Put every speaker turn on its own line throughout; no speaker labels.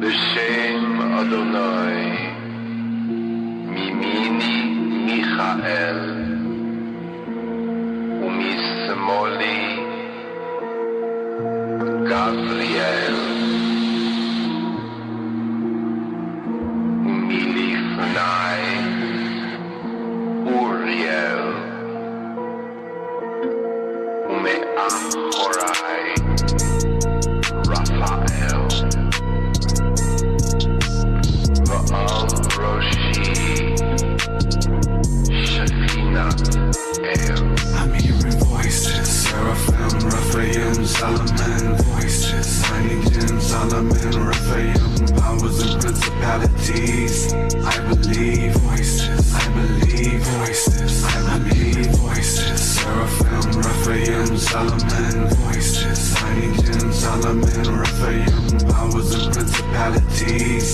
בשם אדוני, מימיני מיכאל, ומשמאלי גבריאל, ומלפני אוריאל, ומאחורי רפאל, ועל ראשי שכינת אל.
I'm hearing voices, Seraphim, Raphael, Solomon, voices, Anigen, Solomon, Raphael, powers and principalities. I believe voices, I believe voices, I believe voices, Seraphim, Raphael, Solomon, voices, Anigen, Solomon, Raphael, powers and principalities.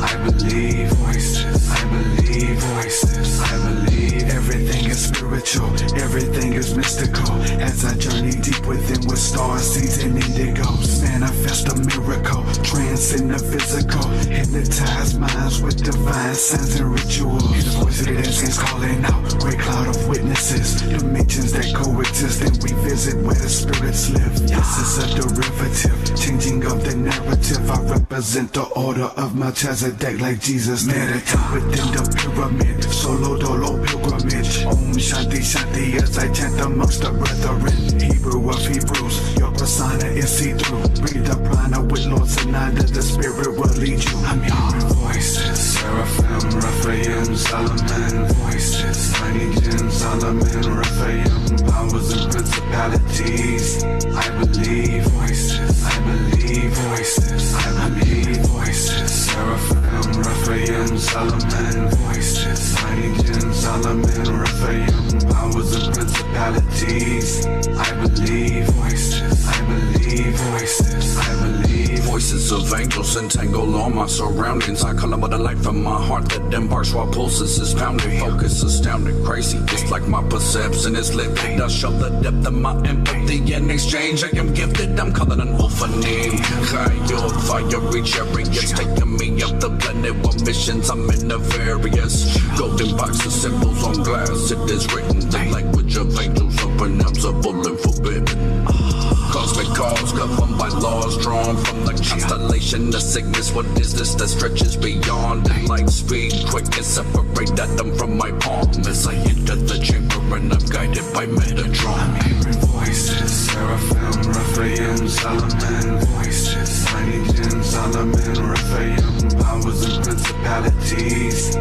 I believe voices, I believe voices, I believe everything is spiritual, everything is mystical. As I journey deep within with stars, seeds and indigos, manifest a miracle, transcend the physical, hypnotize minds with divine signs and rituals. The voice of the dead saints calling out, great cloud of witnesses, dimensions that coexist and we visit where the spirits live. This is a derivative, changing of the narrative. I represent the order of Melchizedek like Jesus. Meditate within the pyramid, solo dolo pilgrimage. Om Shanti Shanti as I chant amongst the brethren. Hebrew of Hebrews, your persona is see-through. Breathe the prana with Lord Sananda, the spirit will lead you. I'm hearing voices, Seraphim, Raphael, Solomon, voices, Anigen, Solomon, Raphael, powers and principalities. I believe voices, I believe voices, I believe voices, Seraphim, Raphael, Solomon, voices, Anigen, Solomon, Raphael, powers and principalities. I believe voices, I believe voices, I believe
voices of angels entangle all my surroundings. I call them with the light from my heart that embarks while pulses is pounding. Focus astounding, crazy, just like my perception is lit. I show the depth of my empathy in exchange. I am gifted, I'm calling an orphanage. Higher, fiery chariots taking me up the planet. What missions I'm in the various golden boxes, symbols on glass. It is written, the language of angels, unpronounceable and forbidden. Cosmic calls governed by laws drawn from the constellation of sickness. What is this that stretches beyond light speed? Quick and separate atom from my palm as I enter the chamber and I'm guided by Metatron.
I'm hearing voices, Seraphim, Raphael, Solomon, voices, Anigen, Solomon, Raphael, powers and principalities. I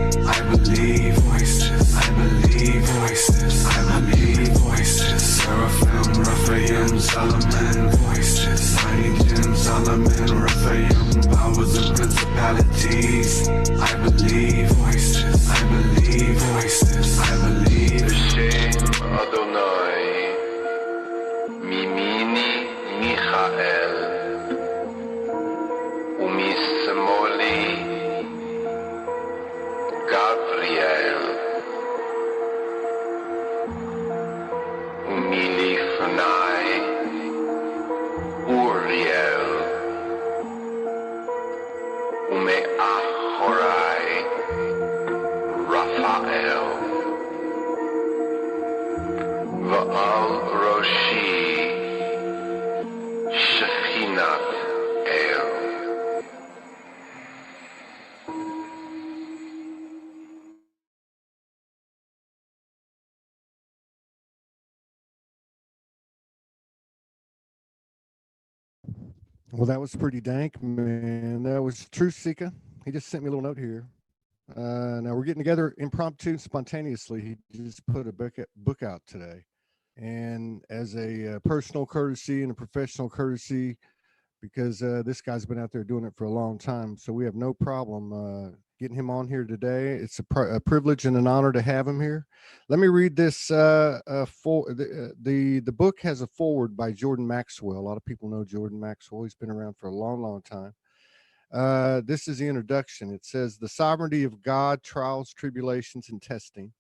believe voices, I believe voices, I believe voices, Seraphim, Raphael, Solomon, voices, Anigen, Solomon, Raphael, powers and principalities. I believe voices, I believe voices, I believe.
בשם אדוני, מימיני מיכאל, ומשמאלי גבריאל, ומלפני אוריאל, ומאחורי רפאל, ועל ראשי שכינת אל.
Well, that was pretty dank, man. That was TruthSeekah. He just sent me a little note here. Now we're getting together impromptu, spontaneously. He just put a book out today. And as a personal courtesy and a professional courtesy, because this guy's been out there doing it for a long time, so we have no problem getting him on here today. It's a privilege and an honor to have him here. Let me read this. The book has a foreword by Jordan Maxwell. A lot of people know Jordan Maxwell. He's been around for a long, long time. This is the introduction. It says, "The sovereignty of God, trials, tribulations, and testing.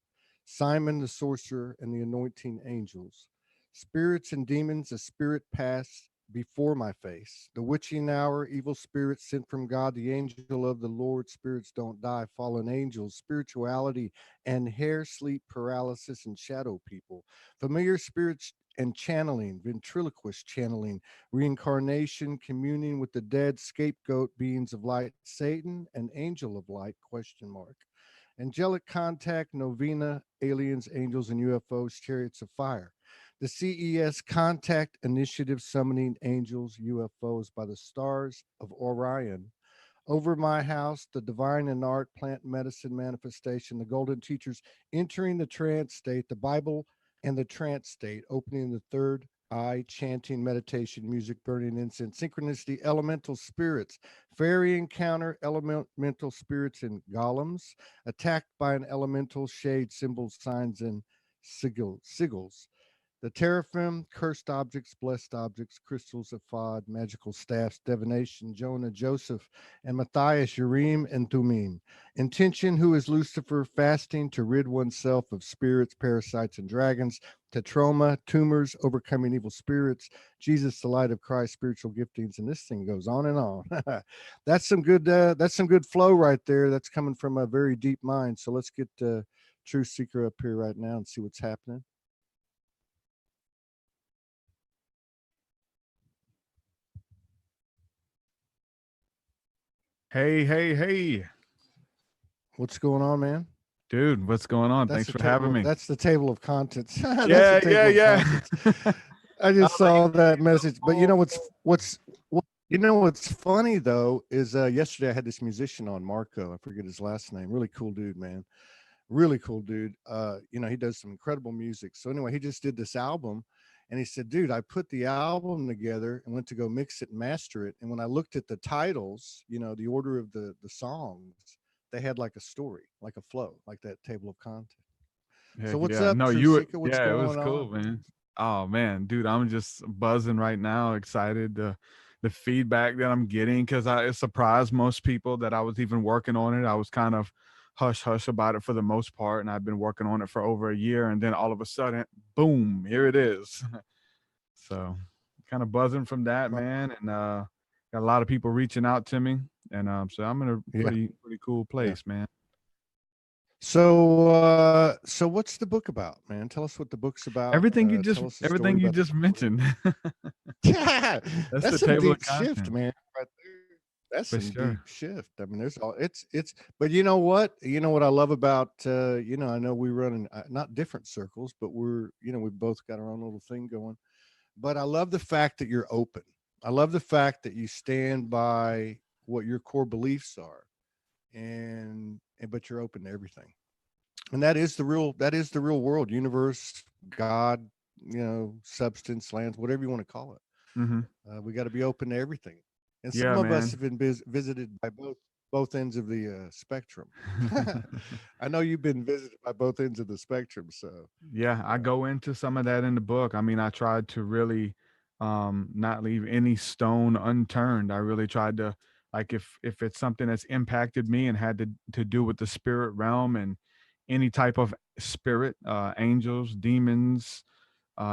Simon the sorcerer and the anointing angels. Spirits and demons, a spirit past, before my face. The witching hour, evil spirits sent from God, the angel of the Lord, spirits don't die, fallen angels, spirituality and hair, sleep, paralysis, and shadow people, familiar spirits and channeling, ventriloquist channeling, reincarnation, communing with the dead, scapegoat, beings of light, Satan, and angel of light, question mark. Angelic contact, novena, aliens, angels, and UFOs, chariots of fire. The CES Contact Initiative summoning angels, UFOs by the stars of Orion. Over my house, the divine and art, plant medicine manifestation, the golden teachers entering the trance state, the Bible and the trance state, opening the third eye, chanting, meditation, music, burning incense, synchronicity, elemental spirits, fairy encounter, elemental spirits and golems, attacked by an elemental shade, symbols, signs, and sigils. The teraphim, cursed objects, blessed objects, crystals of Fod, magical staffs, divination, Jonah, Joseph, and Matthias, Urim, and Thummim. Intention, who is Lucifer, fasting to rid oneself of spirits, parasites, and dragons. Tetroma, tumors, overcoming evil spirits. Jesus, the light of Christ, spiritual giftings, and this thing goes on and on. That's some good. That's some good flow right there. That's coming from a very deep mind. So let's get Truth Seeker up here right now and see what's happening.
Hey, hey, hey.
What's going on, man?
Dude, what's going on? Thanks for having me.
That's the table of contents. That's
Yeah,
the table of contents. I just saw that message. But you know what's funny though is yesterday I had this musician on, Marco. I forget his last name. Really cool dude, man. Really cool dude. He does some incredible music. So anyway, he just did this album. And he said, dude, I put the album together and went to go mix it and master it. And when I looked at the titles, the order of the songs, they had like a story, like a flow, like that table of content.
Heck
So what's
yeah.
up,
No,
TruthSeekah? What's
it
going
was cool,
on?
man. Oh man, dude, I'm just buzzing right now, excited. The feedback that I'm getting, because it surprised most people that I was even working on it. I was kind of hush hush about it for the most part, and I've been working on it for over a year, and then all of a sudden, boom, here it is. So kind of buzzing from that, man. And got a lot of people reaching out to me. And so I'm in a pretty cool place, man.
So what's the book about, man? Tell us what the book's about.
Everything you just mentioned.
Yeah, that's
the
some
table of
deep shift,
content.
man. Right there. That's
For
some
sure.
deep shift. I mean, there's all it's but you know what? You know what I love about I know we run in not different circles, but we've both got our own little thing going. But I love the fact that you're open. I love the fact that you stand by what your core beliefs are, but you're open to everything. And that is the real world, universe, God, substance, lands, whatever you want to call it.
Mm-hmm.
We got to be open to everything. And some
Yeah,
of
man.
us have been visited by both ends of the spectrum. I know you've been visited by both ends of the spectrum. So
yeah, I go into some of that in the book. I mean, I tried to really not leave any stone unturned. I really tried to, like, if it's something that's impacted me and had to do with the spirit realm and any type of spirit, angels, demons,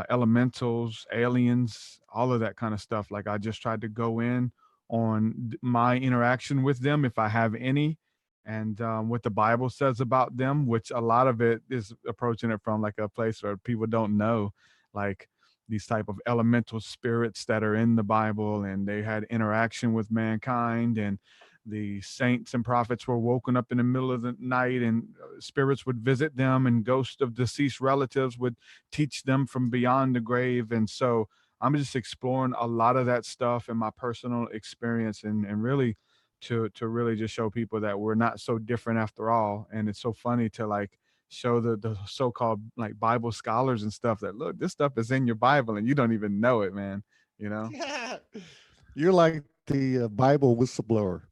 elementals, aliens, all of that kind of stuff. Like, I just tried to go in on my interaction with them, if I have any, and what the Bible says about them, which a lot of it is approaching it from like a place where people don't know, like these type of elemental spirits that are in the Bible, and they had interaction with mankind, and the saints and prophets were woken up in the middle of the night, and spirits would visit them, and ghosts of deceased relatives would teach them from beyond the grave. And so I'm just exploring a lot of that stuff in my personal experience, and really to really just show people that we're not so different after all. And it's so funny to like show the so-called like Bible scholars and stuff that, look, this stuff is in your Bible and you don't even know it, man.
Yeah, you're like the Bible whistleblower.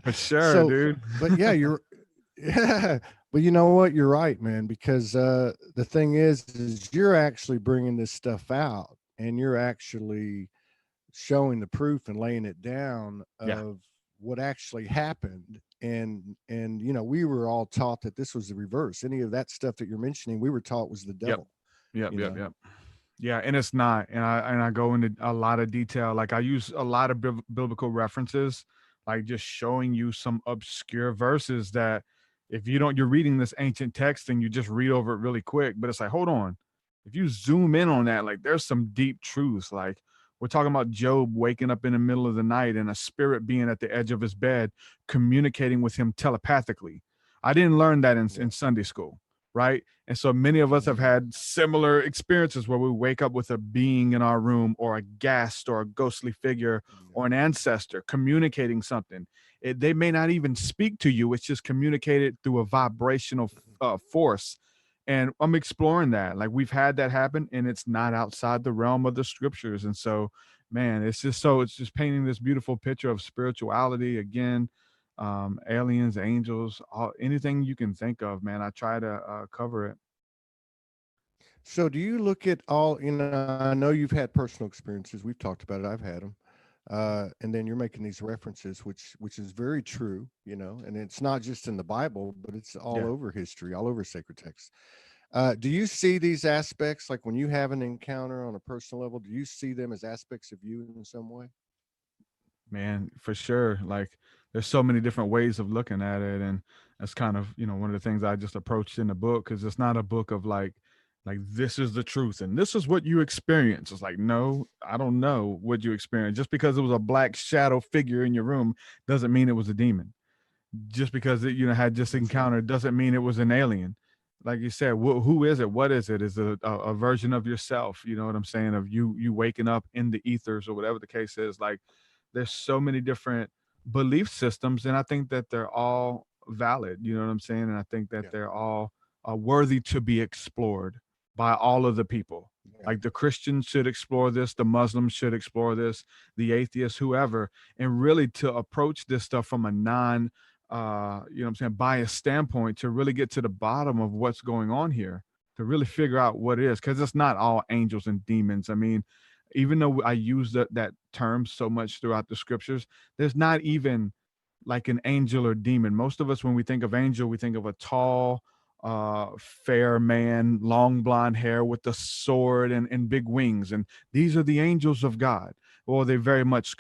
For sure,
So,
dude.
but yeah, but you know what? You're right, man. Because the thing is you're actually bringing this stuff out, and you're actually showing the proof and laying it down
Yeah.
of what actually happened. And we were all taught that this was the reverse. Any of that stuff that you're mentioning, we were taught was the devil.
Yep.
you know?
Yeah, and it's not. And I go into a lot of detail. Like I use a lot of biblical references, like just showing you some obscure verses that if you don't, you're reading this ancient text and you just read over it really quick. But it's like, hold on. If you zoom in on that, like there's some deep truths. Like we're talking about Job waking up in the middle of the night and a spirit being at the edge of his bed, communicating with him telepathically. I didn't learn that in
Yeah.
Sunday school, right? And so many of us have
Mhm.
had similar experiences where we wake up with a being in our room or a ghast or a ghostly figure
Yeah.
or an ancestor communicating something. They may not even speak to you, it's just communicated through a vibrational
Mhm.
force. And I'm exploring that. Like we've had that happen and it's not outside the realm of the scriptures. And so, man, it's just painting this beautiful picture of spirituality again, aliens, angels, anything you can think of, man. I try to cover it.
So do you look at all, I know you've had personal experiences. We've talked about it. I've had them. And then you're making these references, which is very true, and it's not just in the Bible, but it's all
Yeah.
over history, all over sacred texts. Do you see these aspects, like when you have an encounter on a personal level, do you see them as aspects of you in some way?
Man, for sure. Like there's so many different ways of looking at it. And that's kind of, one of the things I just approached in the book because it's not a book of like this is the truth and this is what you experience. It's like, no, I don't know what you experience. Just because it was a black shadow figure in your room doesn't mean it was a demon. Just because it, had just
That's right.
encountered doesn't mean it was an alien. Like you said, who is it? What is it? Is it a version of yourself? You know what I'm saying? Of you waking up in the ethers or whatever the case is. Like there's so many different belief systems, and I think that they're all valid. You know what I'm saying? And I think that
Yeah.
they're all worthy to be explored by all of the people.
Yeah.
Like the Christians should explore this, the Muslims should explore this, the atheists, whoever, and really to approach this stuff from a non what I'm saying, bias standpoint to really get to the bottom of what's going on here, to really figure out what it is, because it's not all angels and demons. I mean, even though I use that term so much throughout the scriptures, there's not even like an angel or demon. Most of us, when we think of angel, we think of a tall, fair man, long blonde hair with a sword and big wings. And these are the angels of God. Well, they very much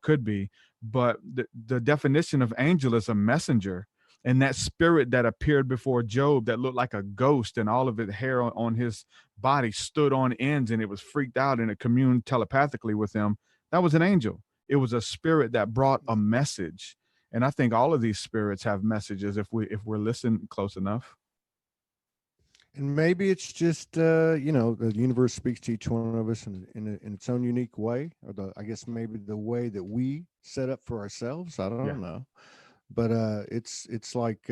could be. But the definition of angel is a messenger. And that spirit that appeared before Job that looked like a ghost and all of it hair on his body stood on ends and it was freaked out and it communed telepathically with him. That was an angel. It was a spirit that brought a message. And I think all of these spirits have messages if we're listening close enough.
And maybe it's just, the universe speaks to each one of us in its own unique way, or I guess maybe the way that we set up for ourselves. I
Yeah.
don't know, but it's like,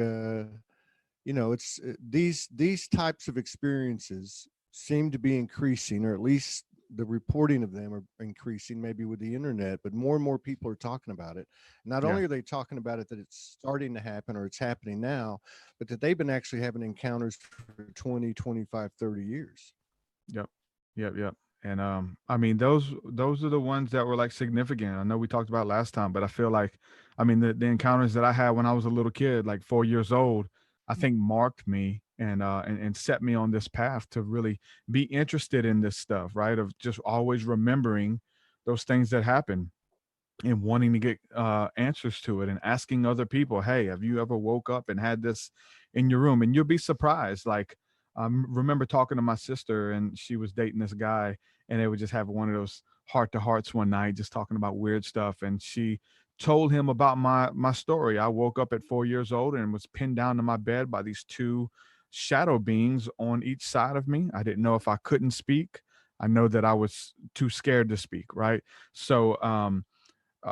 it's these types of experiences seem to be increasing, or at least the reporting of them are increasing, maybe with the internet, but more and more people are talking about it. Not
Yeah.
only are they talking about it that it's starting to happen or it's happening now, but that they've been actually having encounters for 20, 25, 30 years.
Yep. Yep. And I mean those are the ones that were like significant. I know we talked about last time, but I feel like I mean the encounters that I had when I was a little kid, like 4 years old, I think marked me and set me on this path to really be interested in this stuff, right? Of just always remembering those things that happen and wanting to get answers to it and asking other people, hey, have you ever woke up and had this in your room? And you'll be surprised. Like, I remember talking to my sister and she was dating this guy and they would just have one of those heart to hearts one night, just talking about weird stuff. And she told him about my story. I woke up at 4 years old and was pinned down to my bed by these two shadow beings on each side of me. I didn't know if I couldn't speak. I know that I was too scared to speak. Right. So,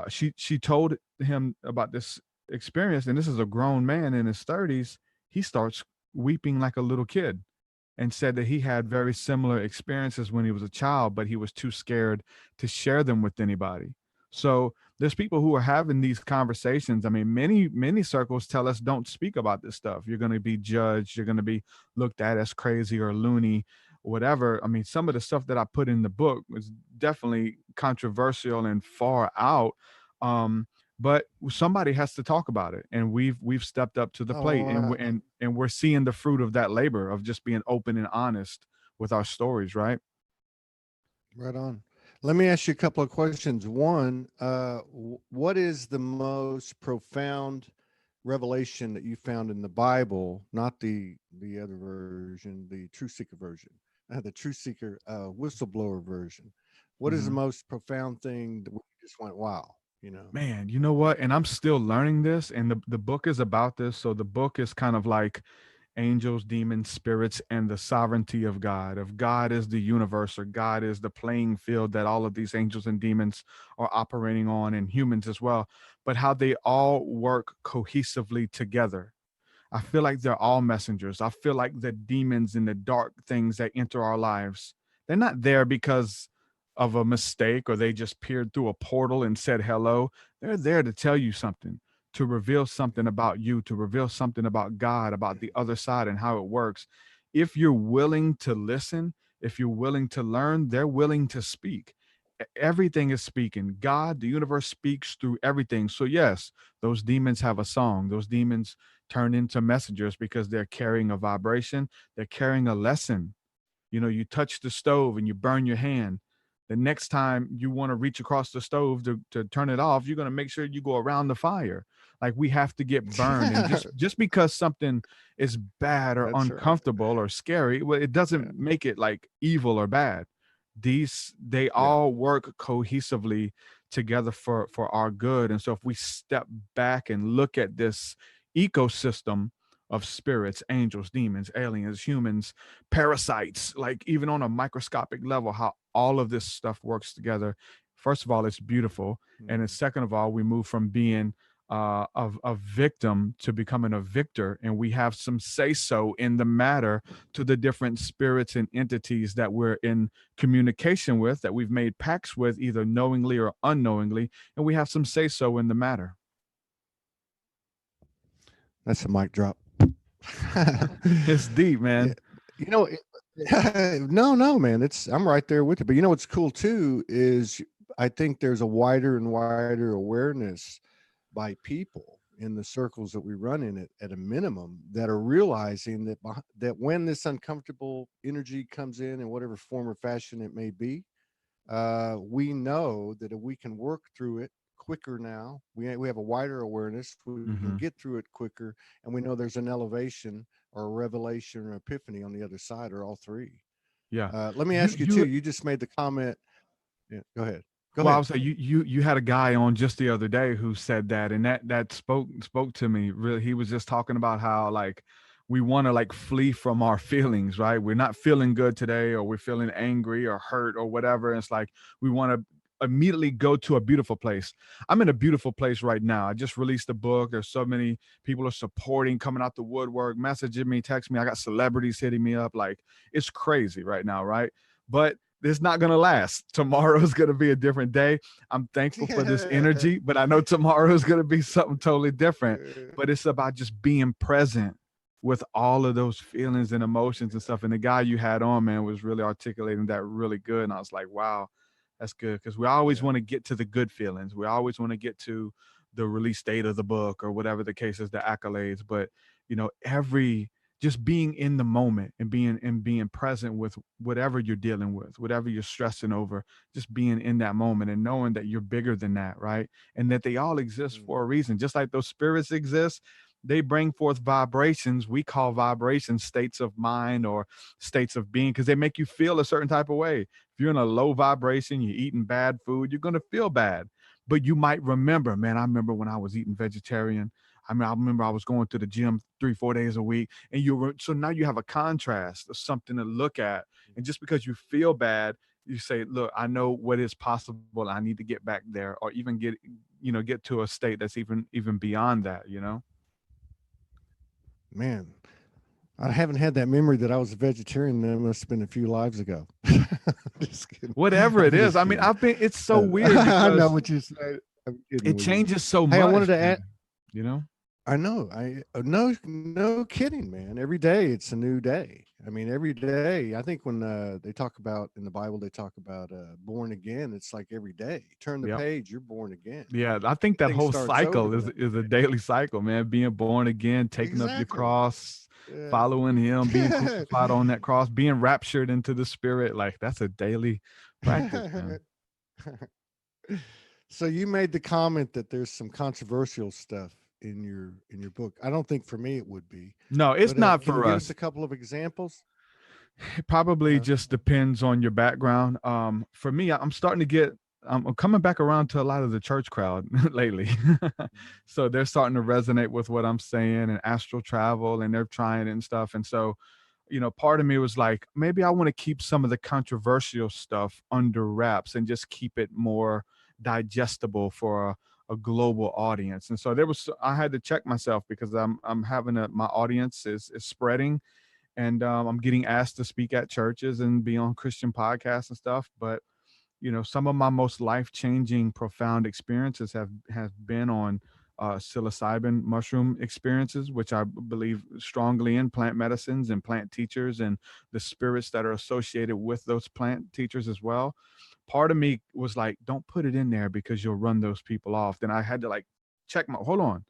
she told him about this experience, and this is a grown man in his 30s. He starts weeping like a little kid and said that he had very similar experiences when he was a child, but he was too scared to share them with anybody. So there's people who are having these conversations. I mean, many circles tell us don't speak about this stuff. You're going to be judged. You're going to be looked at as crazy or loony, whatever. I mean, some of the stuff that I put in the book was definitely controversial and far out. Um, but somebody has to talk about it, and we've stepped up to the plate,
Oh,
and we're seeing the fruit of that labor of just being open and honest with our stories, right?
Right on. Let me ask you a couple of questions. One, what is the most profound revelation that you found in the Bible, not the other version, the TruthSeekah version, the TruthSeekah whistleblower version? What is the
Mhm.
most profound thing that we just went, wow,
Man, you know what? And I'm still learning this, and the book is about this. So the book is kind of like angels, demons, spirits, and the sovereignty of God. If God is the universe, or God is the playing field that all of these angels and demons are operating on, and humans as well, but how they all work cohesively together. I feel like they're all messengers. I feel like the demons and the dark things that enter our lives, they're not there because of a mistake, or they just peered through a portal and said hello. They're there to tell you something, to reveal something about you, to reveal something about God, about the other side and how it works. If you're willing to listen, if you're willing to learn, they're willing to speak. Everything is speaking. God, the universe, speaks through everything. So yes, those demons have a song. Those demons turn into messengers because they're carrying a vibration, they're carrying a lesson. You know, you touch the stove and you burn your hand. The next time you want to reach across the stove to turn it off, you're going to make sure you go around the fire. Like, we have to get burned. And just because something is bad or
That's right.
uncomfortable or scary, well, it
Yeah.
doesn't make it like evil or bad. They
Yeah.
all work cohesively together for our good. And so if we step back and look at this ecosystem of spirits, angels, demons, aliens, humans, parasites, like even on a microscopic level, how all of this stuff works together. First of all, it's beautiful. And then
Mhm.
second of all, we move from being a victim to becoming a victor. And we have some say so in the matter to the different spirits and entities that we're in communication with, that we've made pacts with, either knowingly or unknowingly. And we have some say so in the matter.
That's a mic drop.
It's deep,
Yeah,
man.
you know, no, no, man. I'm right there with you. But you know what's cool too is I think there's a wider and wider awareness by people in the circles that we run in it at a minimum that are realizing that that when this uncomfortable energy comes in whatever form or fashion it may be, we know that if we can work through it quicker now, we have a wider awareness, we can get
Hmm.
through it quicker, and we know there's an elevation or a revelation or epiphany on the other side, or all three.
Yeah.
Let me
You
ask you too.
you
You just made the comment. Yeah, go ahead. Go
Well, I
ahead.
was say you had a guy on just the other day who said that, and that spoke to me. Really, he was just talking about how, like, we want to like flee from our feelings, right? We're not feeling good today, or we're feeling angry or hurt or whatever. It's like we want to immediately go to a beautiful place. I'm in a beautiful place right now. I just released a book. There's so many people are supporting, coming out the woodwork, messaging me, text me. I got celebrities hitting me up. Like, it's crazy right now, right? But it's not going to last. Tomorrow is going to be a different day. I'm thankful for this energy, but I know tomorrow is going to be something totally different. But it's about just being present with all of those feelings and emotions and stuff. And the guy you had on, man, was really articulating that really good. And I was like, wow, that's good. Because we always
Yeah.
want to get to the good feelings. We always want to get to the release date of the book or whatever the case is, the accolades. But, every just being in the moment and being present with whatever you're dealing with, whatever you're stressing over, just being in that moment and knowing that you're bigger than that, right? And that they all exist
Mm.
for a reason. Just like those spirits exist, they bring forth vibrations. We call vibrations states of mind or states of being, because they make you feel a certain type of way. If you're in a low vibration, you're eating bad food, you're going to feel bad. But you might remember, man, I remember when I was eating vegetarian. I remember I was going to the gym 3-4 days a week, and so now you have a contrast of something to look at. And just because you feel bad, you say, look, I know what is possible. I need to get back there, or even get to a state that's even beyond that.
Man, I haven't had that memory that I was a vegetarian. That must have been a few lives ago. Just kidding.
Whatever
I'm
it is.
just
I mean,
kidding.
it's so weird
I know
because
what you said. I'm kidding
it
with you.
changes so
Hey, I wanted
much,
to add.
man. You know?
I know. No kidding, man. Every day it's a new day. I mean, every day. I think when they talk about in the Bible, they talk about born again. It's like every day. Turn the
Yep.
page, you're born again.
Yeah, I think that
Things
whole
starts over
cycle
the
is
next
is a
day.
daily cycle, man. Being born again, taking up your
Exactly.
cross,
Yeah.
following him, being crucified on that cross, being raptured into the spirit. Like that's a daily practice, man.
So you made the comment that there's some controversial stuff in your book. I don't think for me it would be,
No, it's
but
not
can you
for
give us
us.
a couple of examples?
It probably
Uh,
just depends on your background. For me, I'm starting to get, I'm coming back around to a lot of the church crowd lately. So they're starting to resonate with what I'm saying and astral travel, and they're trying it and stuff. And so, part of me was like, maybe I want to keep some of the controversial stuff under wraps and just keep it more digestible for a global audience. And so I had to check myself because I'm having my audience is spreading, and I'm getting asked to speak at churches and be on Christian podcasts and stuff. But some of my most life changing, profound experiences have been on psilocybin mushroom experiences, which I believe strongly in plant medicines and plant teachers and the spirits that are associated with those plant teachers as well. Part of me was like, don't put it in there because you'll run those people off. Then I had to like check hold on,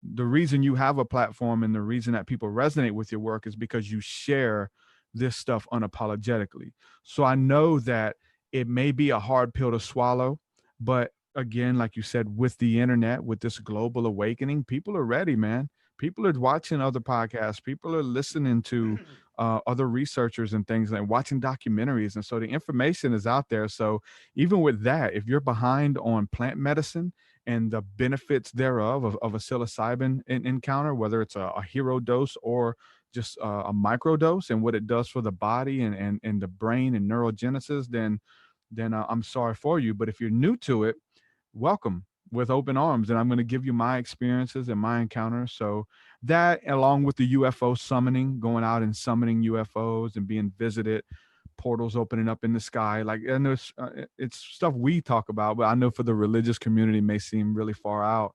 the reason you have a platform and the reason that people resonate with your work is because you share this stuff unapologetically. So I know that it may be a hard pill to swallow, but again, like you said, with the internet, with this global awakening, people are ready, man. People are watching other podcasts. People are listening to other researchers and things, like watching documentaries. And so the information is out there. So even with that, if you're behind on plant medicine and the benefits thereof of a psilocybin encounter, whether it's a hero dose or just a micro dose, and what it does for the body and the brain and neurogenesis, then I'm sorry for you. But if you're new to it, welcome with open arms, and I'm going to give you my experiences and my encounters. So that, along with the UFO summoning, going out and summoning UFOs and being visited, portals opening up in the sky, like, I know it's stuff we talk about, but I know for the religious community it may seem really far out,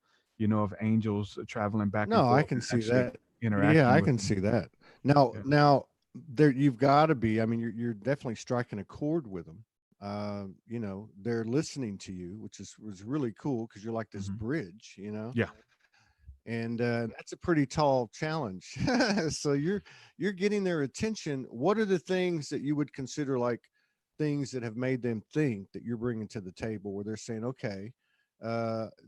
of angels traveling back and
no, I
forth
can
and
see
actually
that. Yeah,
interacting
I
with
can
them.
see that. Now,
Yeah.
there you've got to be. I mean, you're definitely striking a chord with them. They're listening to you, which was really cool because you're like this
Mhm.
bridge,
Yeah.
and that's a pretty tall challenge. So you're getting their attention. What are the things that you would consider like things that have made them think that you're bringing to the table, where they're saying, okay,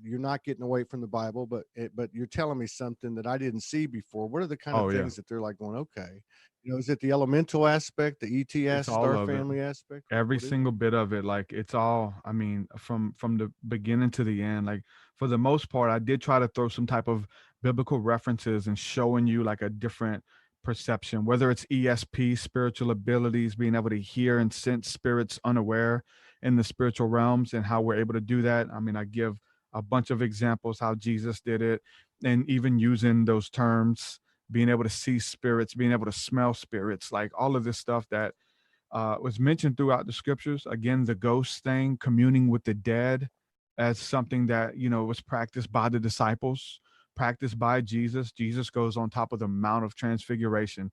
you're not getting away from the Bible, but you're telling me something that I didn't see before. What are the kind of
Oh yeah.
things that they're like going, okay, is it the elemental aspect, the
It's
ETS
all
star
of it.
family aspect?
Every
What is it?
single bit of it. Like, it's all, I mean, from the beginning to the end. Like, for the most part, I did try to throw some type of biblical references and showing you like a different perception, whether it's ESP, spiritual abilities, being able to hear and sense spirits unaware in the spiritual realms, and how we're able to do that. I mean, I give a bunch of examples how Jesus did it, and even using those terms, being able to see spirits, being able to smell spirits, like all of this stuff that was mentioned throughout the scriptures. Again, the ghost thing, communing with the dead, as something that was practiced by the disciples, practiced by Jesus. Jesus goes on top of the Mount of Transfiguration.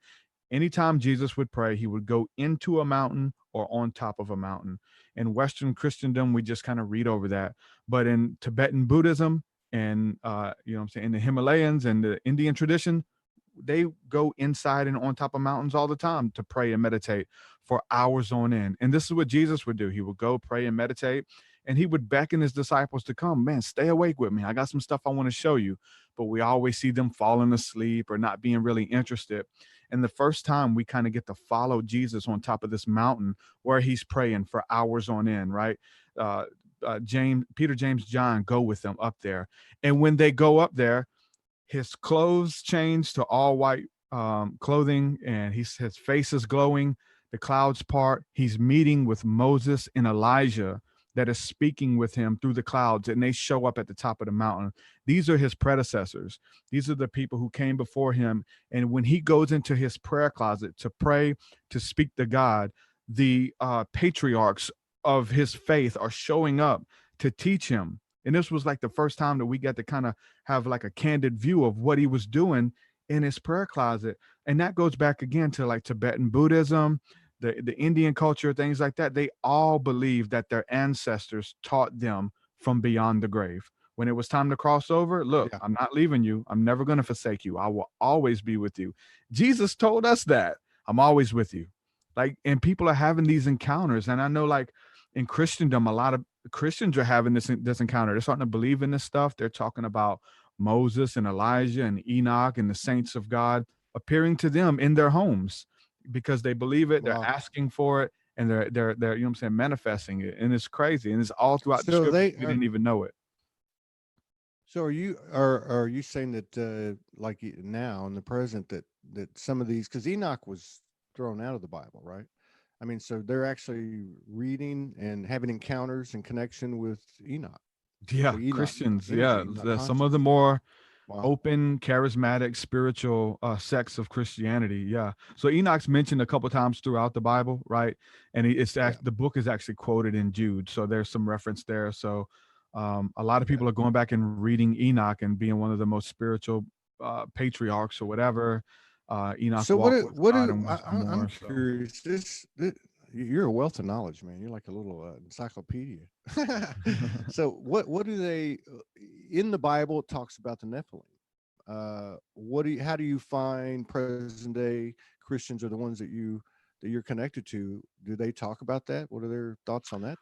Anytime Jesus would pray, he would go into a mountain or on top of a mountain. In Western Christendom, we just kind of read over that. But in Tibetan Buddhism and I'm saying, in the Himalayas and the Indian tradition, they go inside and on top of mountains all the time to pray and meditate for hours on end. And this is what Jesus would do. He would go pray and meditate, and he would beckon his disciples to come. Man, stay awake with me. I got some stuff I want to show you. But we always see them falling asleep or not being really interested. And the first time we kind of get to follow Jesus on top of this mountain where he's praying for hours on end, right? Peter, James, John go with them up there. And when they go up there, his clothes changed to all white clothing, and his face is glowing. The clouds part. He's meeting with Moses and Elijah that is speaking with him through the clouds, and they show up at the top of the mountain. These are his predecessors. These are the people who came before him. And when he goes into his prayer closet to pray, to speak to God, the patriarchs of his faith are showing up to teach him. And this was like the first time that we got to kind of have like a candid view of what he was doing in his prayer closet. And that goes back again to like Tibetan Buddhism, the Indian culture, things like that. They all believe that their ancestors taught them from beyond the grave. when it was time to cross over, look,
Yeah.
I'm not leaving you. I'm never going to forsake you. I will always be with you. Jesus told us that. I'm always with you. Like, and people are having these encounters. And I know, like, in Christendom, a lot of Christians are having this encounter. They're starting to believe in this stuff. They're talking about Moses and Elijah and Enoch and the saints of God appearing to them in their homes because they believe it. They're
Wow.
asking for it, and they're you know what I'm saying, manifesting it. And it's crazy. And it's all throughout the
So
scriptures.
they
We
are.
didn't even know it.
So are you saying that now in the present that some of these, because Enoch was thrown out of the Bible, right? I mean, so they're actually reading and having encounters and connection with Enoch,
Yeah,
the Enoch
Christians.
energy,
Yeah,
Enoch
some of the
consciousness.
more
Wow.
open, charismatic, spiritual sects of Christianity. Yeah. So Enoch's mentioned a couple times throughout the Bible, right? And
Yeah.
the book is actually quoted in Jude, so there's some reference there. So a lot of
Okay.
people are going back and reading Enoch and being one of the most spiritual patriarchs or whatever. Enoch
So
walked with
what
God
do
and was no
I'm
more. So
curious. You're a wealth of knowledge, man. You're like a little encyclopedia. So what do they in the Bible? It talks about the Nephilim. How do you find present day Christians are the ones that you're connected to? Do they talk about that? What are their thoughts on that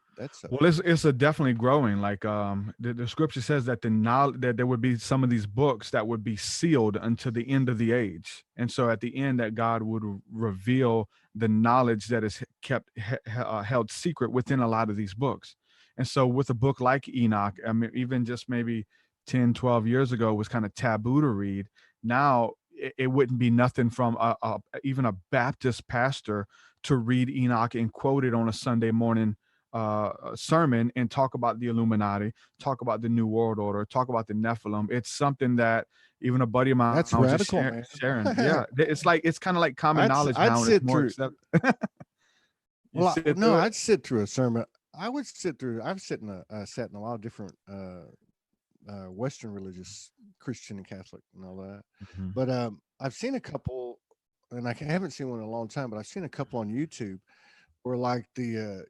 well,
subject?
it's a definitely growing. Like the scripture says that the knowledge that there would be some of these books that would be sealed until the end of the age, and so at the end that God would reveal the knowledge that is kept held secret within a lot of these books. And so with a book like Enoch, I mean, even just maybe 10, 12 years ago was kind of taboo to read. Now it wouldn't be nothing from even a Baptist pastor to read Enoch and quote it on a Sunday morning sermon and talk about the Illuminati, talk about the New World Order, talk about the Nephilim. It's something that even a buddy of mine
That's
was just
radical, man.
sharing. Yeah, it's kind of like common knowledge
I'd
now, and it's
sit
more
through.
accepted. You
Well,
sit
no,
through it.
I'd sit through a sermon. I would sit through. I've sat in a lot of different Western religious, Christian and Catholic and all that.
Mhm.
But I've seen a couple, and haven't seen one in a long time. But I've seen a couple on YouTube where like the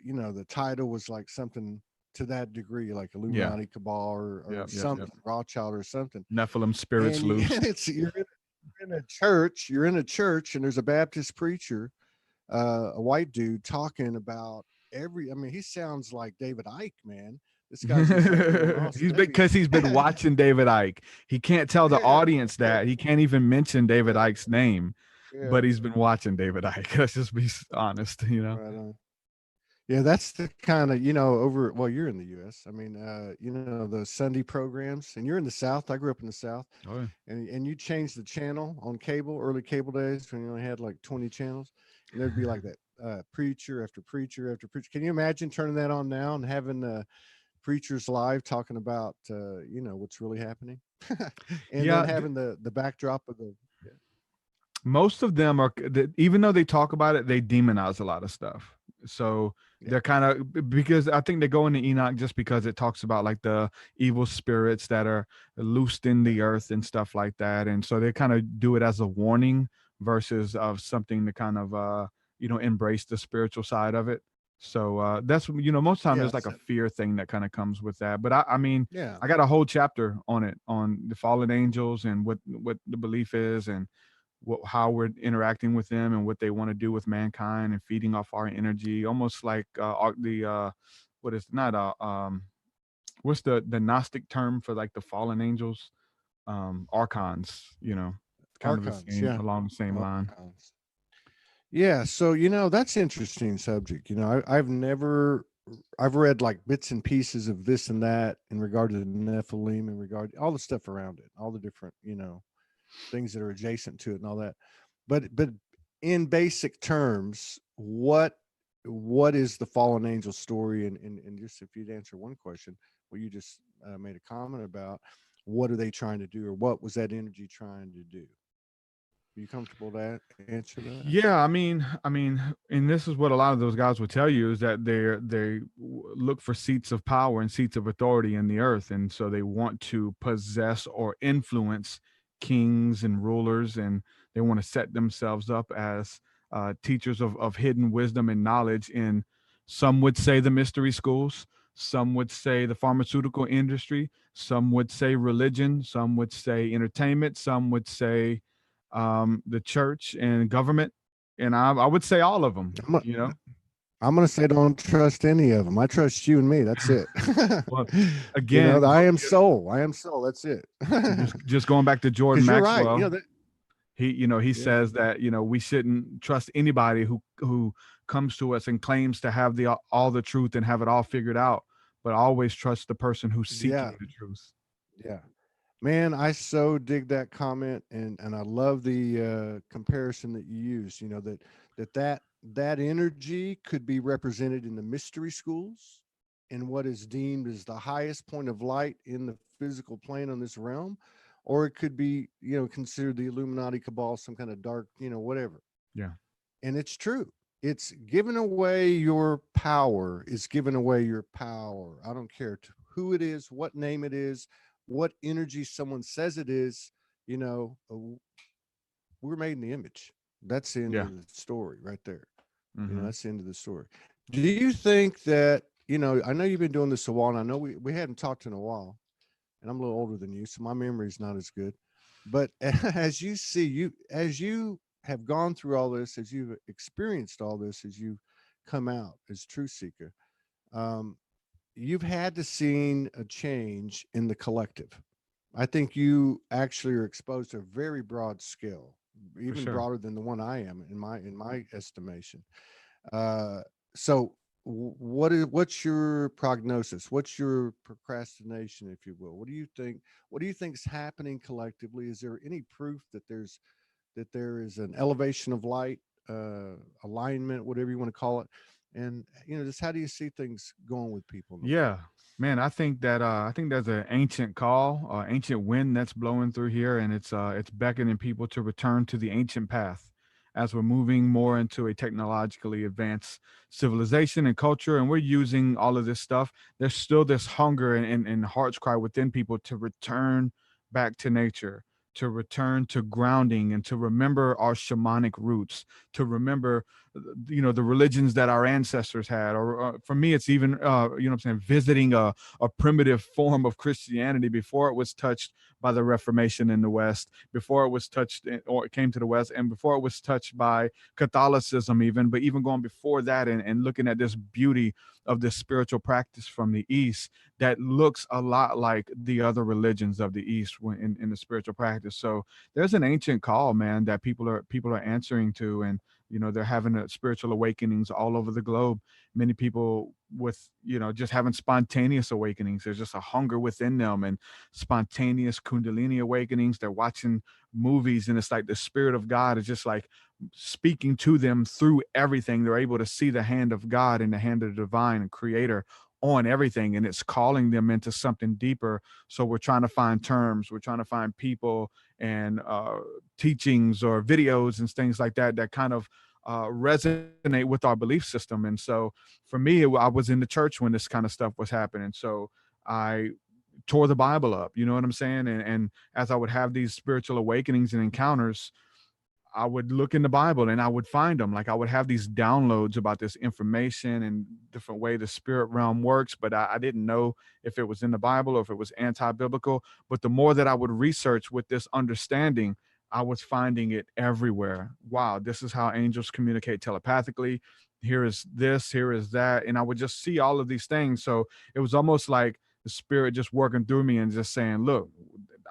title was like something to that degree, like
Yeah,
Illuminati cabal or
yep.
something, Rothschild or something.
Nephilim spirits
And,
loose.
and it's you're in a church. You're in a church, and there's a Baptist preacher, a white dude, talking about every. I mean, he sounds like David Ike, man. This guy's just like going off.
He's because he's been
Yeah,
watching David Ike. He can't tell the audience that. He can't even mention David
yeah,
Ike's name,
yeah.
but he's been watching David Ike. Let's just be honest, you know.
Right on. Yeah, that's the kind of, over, well, you're in the US. I mean, the Sunday programs, and you're in the South. I grew up in the South,
Oh yeah.
and you change the channel on cable, early cable days when you only had like 20 channels, and there'd be like that preacher after preacher after preacher. Can you imagine turning that on now and having preachers live talking about, what's really happening? And then
Yeah,
having the backdrop of the, yeah,
most of them are even though they talk about it, they demonize a lot of stuff. So
yeah,
they're kind of, because I think they go into Enoch just because it talks about like the evil spirits that are loosed in the earth and stuff like that, and so they kind of do it as a warning versus of something to kind of embrace the spiritual side of it. So that's most time
yeah,
there's like a
so,
fear thing that kind of comes with that. But I mean,
yeah.
I got a whole chapter on it, on the fallen angels and what the belief is, and how we're interacting with them and what they want to do with mankind and feeding off our energy, almost like what is not what's the Gnostic term for like the fallen angels, archons, kind of the
Archons,
same,
yeah,
along the same line.
archons. Yeah, so that's interesting subject. I've read like bits and pieces of this and that in regard to the Nephilim, in regard to all the stuff around it, all the different, things that are adjacent to it and all that. But in basic terms, what is the fallen angel story? And just if you'd answer one question, well, you just made a comment about what are they trying to do, or what was that energy trying to do? Are you comfortable to answer that?
Yeah, I mean, and this is what a lot of those guys would tell you, is that they look for seats of power and seats of authority in the earth, and so they want to possess or influence kings and rulers, and they want to set themselves up as teachers of hidden wisdom and knowledge in, some would say, the mystery schools. Some would say the pharmaceutical industry. Some would say religion. Some would say entertainment. Some would say the church and government. And I would say all of them,
I'm,
you know.
I'm going to say don't trust any of them. I trust you and me. That's it.
Well,
You know,
again,
I am soul. I am soul. That's it.
just going back to Jordan
Because you're right. You know
Maxwell,
that.
he
Yeah.
says that we shouldn't trust anybody who comes to us and claims to have the all the truth and have it all figured out, but always trust the person who's
Yeah.
seeking the truth.
Yeah. Man, I so dig that comment, and I love the comparison that you use. You know that energy could be represented in the mystery schools, in what is deemed as the highest point of light in the physical plane on this realm, or it could be considered the Illuminati cabal, some kind of dark whatever.
Yeah.
And it's true. It's giving away your power. Is giving away your power. I don't care who it is, what name it is, what energy someone says it is. You know, we're made in the image. That's the end
Yeah.
of the story right there.
Hmm.
That's the end of the story. Do you think that, I know you've been doing this a while, and I know we hadn't talked in a while, and I'm a little older than you, so my memory's not as good. But as you see, as you have gone through all this, as you've experienced all this, as you've come out as truth seeker, um, you've had to seen a change in the collective. I think you actually are exposed to a very broad scale,
For
even
sure.
broader than the one I am in my estimation. Uh, so what's your prognosis? What's your procrastination, if you will? What do you think? What do you think is happening collectively? Is there any proof that there is an elevation of light, alignment, whatever you want to call it? And just how do you see things going with people in the world?
Yeah, man, I think there's an ancient call, ancient wind that's blowing through here, and it's beckoning people to return to the ancient path as we're moving more into a technologically advanced civilization and culture, and we're using all of this stuff. There's still this hunger and heart's cry within people to return back to nature, to return to grounding, and to remember our shamanic roots, to remember the religions that our ancestors had, or for me it's even what I'm saying, visiting a primitive form of Christianity before it was touched by the Reformation in the West, before it was touched or it came to the West, and before it was touched by Catholicism even, but even going before that, and looking at this beauty of this spiritual practice from the East that looks a lot like the other religions of the East in the spiritual practice. So there's an ancient call, man, that people are answering to, and they're having spiritual awakenings all over the globe. Many people with just having spontaneous awakenings. There's just a hunger within them, and spontaneous kundalini awakenings. They're watching movies, and it's like the spirit of God is just like speaking to them through everything. They're able to see the hand of God and the hand of the divine and creator on everything, and it's calling them into something deeper. So we're trying to find terms, we're trying to find people and teachings or videos and things like that that kind of resonate with our belief system. And so for me, I was in the church when this kind of stuff was happening, so I tore the Bible up, you know what I'm saying? And as I would have these spiritual awakenings and encounters, I would look in the Bible and I would find them. Like I would have these downloads about this information and different way the spirit realm works, but I didn't know if it was in the Bible or if it was anti-biblical. But the more that I would research with this understanding, I was finding it everywhere. Wow, this is how angels communicate telepathically. Here is this, here is that. And I would just see all of these things. So it was almost like the spirit just working through me and just saying, look,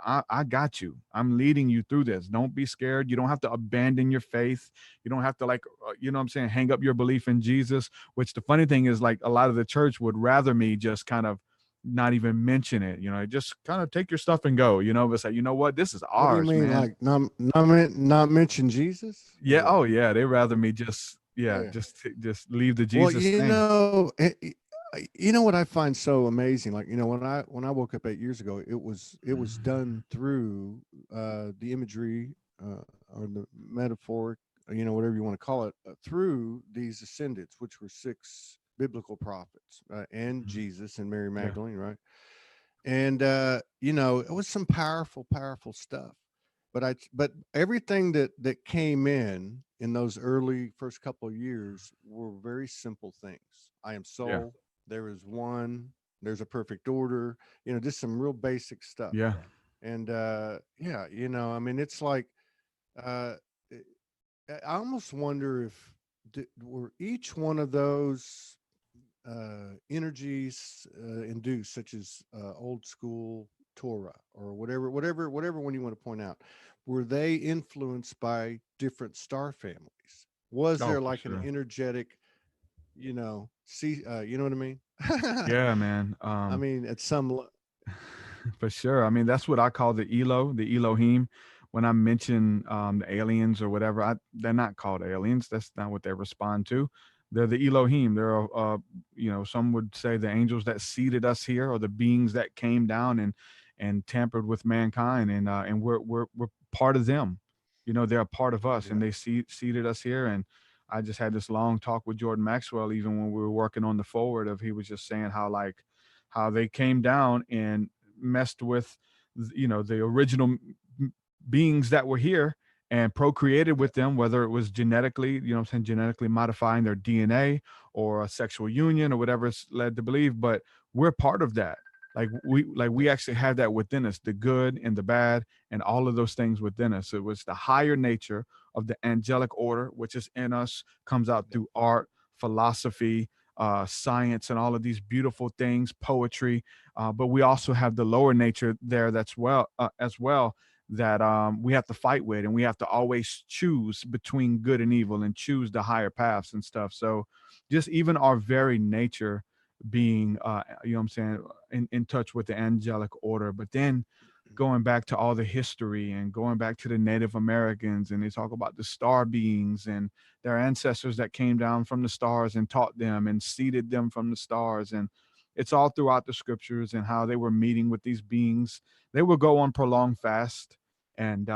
I got you. I'm leading you through this. Don't be scared. You don't have to abandon your faith. You don't have to what I'm saying, hang up your belief in Jesus, which the funny thing is like a lot of the church would rather me just kind of not even mention it, just kind of take your stuff and go, but say, you know what, this is
What do you
ours,
mean,
man.
like not mention Jesus or
Yeah.
what?
Oh yeah. They rather me just, yeah,
Yeah.
just leave the
Well,
Jesus thing.
you know what I find so amazing, like when I woke up 8 years ago, it was done through the imagery, or the metaphoric, whatever you want to call it, through these ascendants, which were six biblical prophets, and
Mhm.
Jesus and Mary
Yeah.
Magdalene, right? And it was some powerful stuff. But everything that came in those early first couple of years were very simple things. I am
Yeah.
soul. there is one, there's a perfect order, just some real basic stuff.
Yeah.
And yeah, I mean, it's like uh I almost wonder if were each one of those energies induced, such as old school Torah or whatever one you want to point out, were they influenced by different star families? Was
Oh,
there
for
like an
sure.
energetic, you know what I mean?
Yeah, man.
I mean, at some,
For sure. I mean, that's what I call the the Elohim. When I mention the aliens or whatever, they're not called aliens. That's not what they respond to. They're the Elohim. They're, some would say the angels that seated us here, or the beings that came down and tampered with mankind, and we're part of them. They're a part of us, and
yeah,
they seated us here. And I just had this long talk with Jordan Maxwell, even when we were working on the forward. He was just saying how they came down and messed with the original beings that were here and procreated
yeah,
with them, whether it was genetically, genetically modifying their DNA or a sexual union or whatever it's led to believe. But we're part of that. We
yeah,
actually have that within us, the good and the bad and all of those things within us. It was the higher nature of the angelic order, which is in us, comes out
yeah,
through art, philosophy, science, and all of these beautiful things, poetry. But we also have the lower nature there as well, that we have to fight with, and we have to always choose between good and evil and choose the higher paths and stuff. So just even our very nature being, what I'm saying, in touch with the angelic order. But then going back to all the history and going back to the Native Americans, and they talk about the star beings and their ancestors that came down from the stars and taught them and seeded them from the stars. And it's all throughout the scriptures, and how they were meeting with these beings. They would go on prolonged fast, and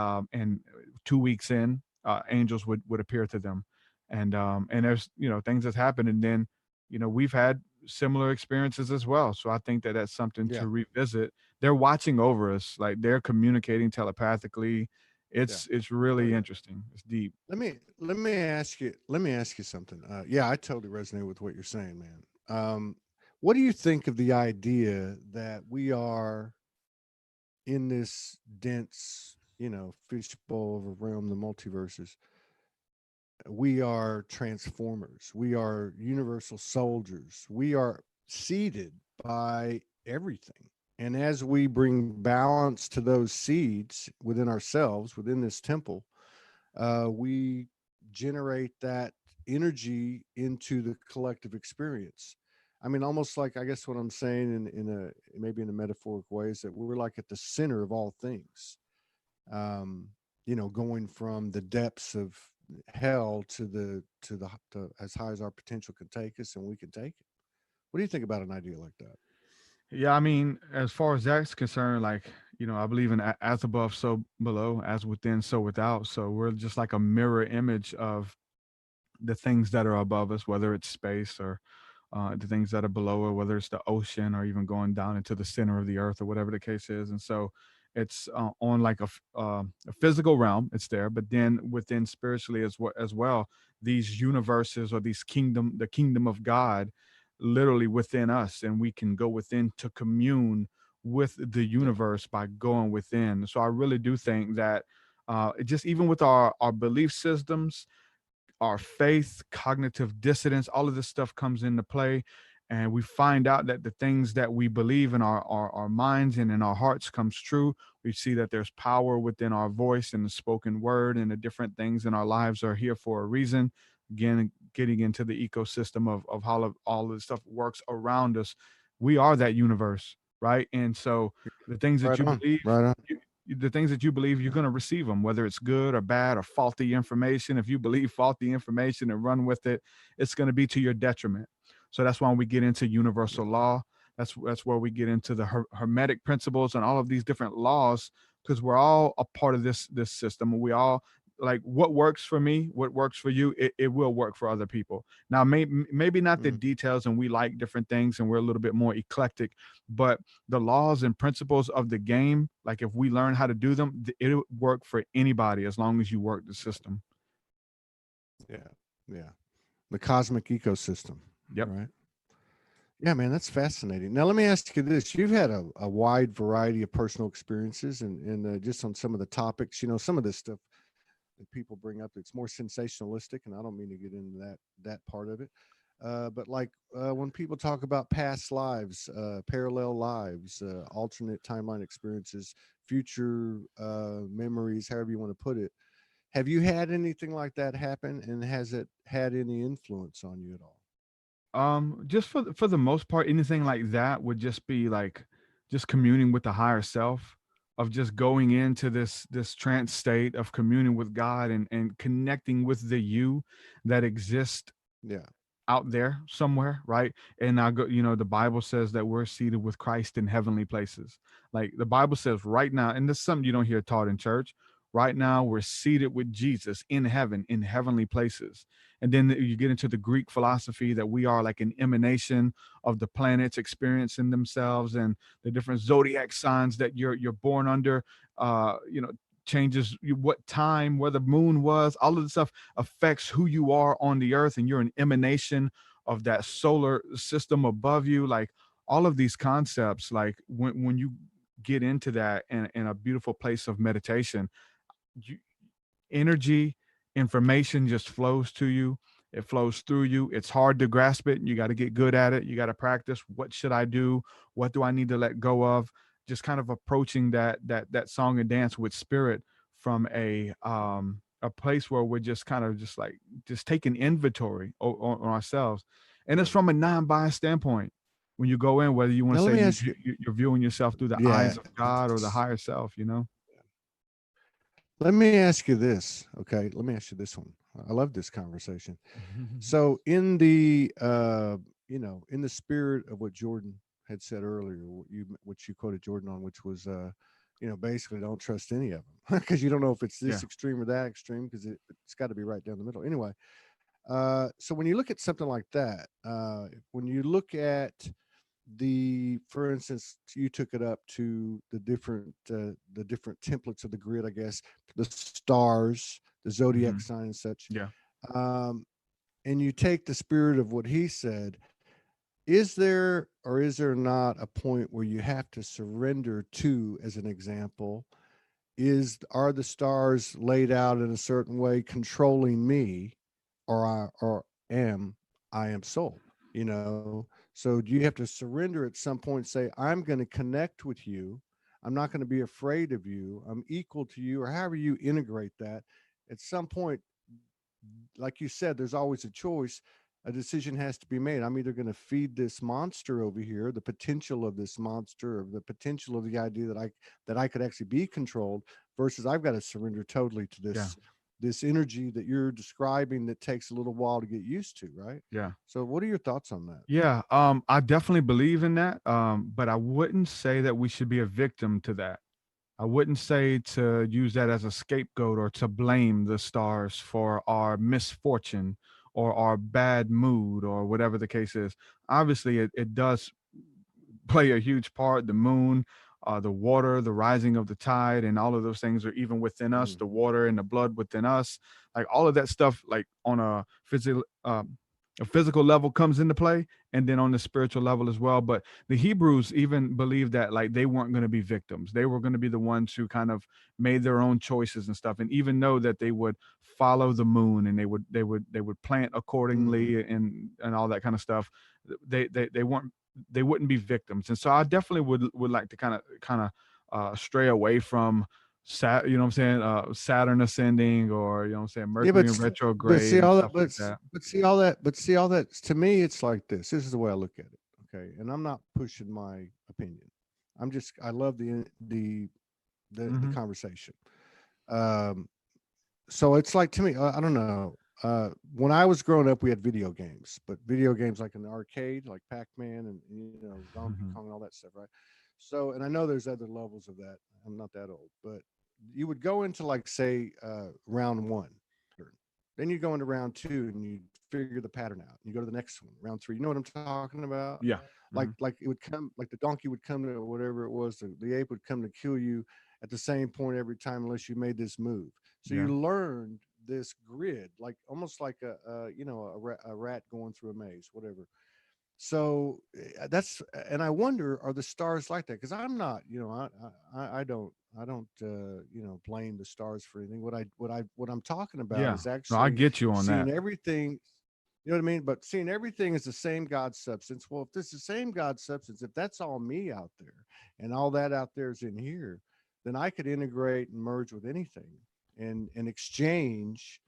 2 weeks in, angels would appear to them. And there's things that happen, and then we've had similar experiences as well. So I think that that's something
yeah,
to revisit. They're watching over us, like they're communicating telepathically.
yeah.
It's
Oh
really
yeah.
interesting. It's deep.
Let me ask you something. Yeah, I totally resonate with what you're saying, man. What do you think of the idea that we are in this dense, fishbowl of a realm, the multiverses? We are transformers. We are universal soldiers. We are seeded by everything. And as we bring balance to those seeds within ourselves, within this temple, we generate that energy into the collective experience. I mean, almost like, I guess what I'm saying in a maybe in a metaphoric way is that we're like at the center of all things. Um, going from the depths of hell to as high as our potential can take us, and we can take it. What do you think about an idea like that?
Yeah, I mean, as far as that's concerned, like, I believe in as above, so below, as within, so without. So we're just like a mirror image of the things that are above us, whether it's space or the things that are below, or whether it's the ocean or even going down into the center of the earth or whatever the case is. And so it's on like a physical realm, it's there, but then within spiritually as well, these universes or the kingdom of God, literally within us, and we can go within to commune with the
Yeah,
universe by going within. So I really do think that just even with our belief systems, our faith, cognitive dissonance, all of this stuff comes into play. And we find out that the things that we believe in our minds and in our hearts comes true. We see that there's power within our voice and the spoken word, and the different things in our lives are here for a reason. Again, getting into the ecosystem of how all of this stuff works around us. We are that universe, right? And so the things that
right
you
on,
believe,
right on.
the things that you believe, you're going to receive them, whether it's good or bad or faulty information. If you believe faulty information and run with it, it's going to be to your detriment. So that's why we get into
Yeah,
universal law. That's where we get into the hermetic principles and all of these different laws, because we're all a part of this system. We all, like, what works for me, what works for you, it will work for other people. Now, maybe not the
mm,
details, and we like different things, and we're a little bit more eclectic, but the laws and principles of the game, like if we learn how to do them, it'll work for anybody as long as you work the system.
yeah, yeah. The cosmic ecosystem,
Yep.
right? Yeah, man, that's fascinating. Now, let me ask you this. You've had a wide variety of personal experiences and just on some of the topics, some of this stuff that people bring up, it's more sensationalistic, and I don't mean to get into that part of it. But like when people talk about past lives, parallel lives, alternate timeline experiences, future memories, however you want to put it, have you had anything like that happen, and has it had any influence on you at all?
Just for the most part, anything like that would just be like just communing with the higher self, of just going into this trance state of communing with God and connecting with the you that exists
Yeah.
out there somewhere, right? And I go, the Bible says that we're seated with Christ in heavenly places. Like the Bible says right now, and this is something you don't hear taught in church. Right now, we're seated with Jesus in heaven, in heavenly places. And then you get into the Greek philosophy that we are like an emanation of the planets experiencing themselves, and the different zodiac signs that you're born under. Changes what time, where the moon was, all of the stuff affects who you are on the earth, and you're an emanation of that solar system above you. Like all of these concepts, like when you get into that in a beautiful place of meditation, you, energy, information just flows to you. It flows through you. It's hard to grasp it. You got to get good at it. You got to practice. What should I do? What do I need to let go of? Just kind of approaching that song and dance with spirit from a place where we're just kind of just like just taking inventory on ourselves, and it's
Yeah.
from a non-biased standpoint. When you go in, whether you want
Now
to
let
say
me ask you.
you're viewing yourself through the eyes
Yeah.
of God or the higher self, you know.
Let me ask you this. Okay. Let me ask you this one. I love this conversation. So in the in the spirit of what Jordan had said earlier, what you quoted Jordan on, which was basically don't trust any of them because you don't know if it's
Yeah.
this extreme or that extreme because it's got to be right down the middle. Anyway, so when you look at something like that, when you look at for instance, you took it up to the different templates of the grid, I guess, the stars, the zodiac
Mhm.
sign and such.
Yeah.
Um, and you take the spirit of what he said, is there or is there not a point where you have to surrender to, as an example, are the stars laid out in a certain way controlling me, or I am soul, so do you have to surrender at some point, say, I'm going to connect with you, I'm not going to be afraid of you, I'm equal to you, or however you integrate that at some point? Like you said, there's always a choice. A decision has to be made. I'm either going to feed this monster over here, the potential of this monster, or the potential of the idea that I could actually be controlled, versus I've got to surrender totally to
Yeah.
this energy that you're describing that takes a little while to get used to, right?
Yeah.
So what are your thoughts on that?
Yeah. I definitely believe in that. But I wouldn't say that we should be a victim to that. I wouldn't say to use that as a scapegoat or to blame the stars for our misfortune or our bad mood or whatever the case is. Obviously, it does play a huge part. The moon, the water, the rising of the tide, and all of those things are even within us.
Mhm.
The water and the blood within us, like all of that stuff, like on a physical level comes into play, and then on the spiritual level as well. But the Hebrews even believed that like they weren't going to be victims; they were going to be the ones who kind of made their own choices and stuff. And even know that they would follow the moon and they would plant
Mhm.
accordingly and all that kind of stuff. They weren't they wouldn't be victims. And so I definitely would like to kind of stray away from you know what I'm saying, Saturn ascending, or you know what I'm saying,
Yeah,
Mercury in
but
retrograde
see
and
all that,
stuff like that.
but see all that. To me, it's like this. This is the way I look at it. Okay, and I'm not pushing my opinion. I love the
Hmm.
conversation. Um, so it's like, to me, I don't know. When I was growing up, we had video games, but video games like in the arcade, like Pac-Man and Donkey
Hmm.
Kong and all that stuff, right? So, and I know there's other levels of that. I'm not that old, but you would go into, like, say, round one, then you go into round two and you figure the pattern out. You go to the next one, round three. You know what I'm talking about?
Yeah.
Like,
Hmm.
it would come, like the donkey would come to whatever it was, the ape would come to kill you at the same point every time unless you made this move. So
Yeah.
you learned this grid, like almost like a rat going through a maze, whatever. So that's, and I wonder, are the stars like that? Because I'm not, I don't, blame the stars for anything. What I'm talking about
Yeah.
is
No, I
actually
get you on
seeing
that.
everything. You know what I mean? But seeing everything as the same God substance. Well, if this is the same God substance, if that's all me out there and all that out there is in here, then I could integrate and merge with anything and exchange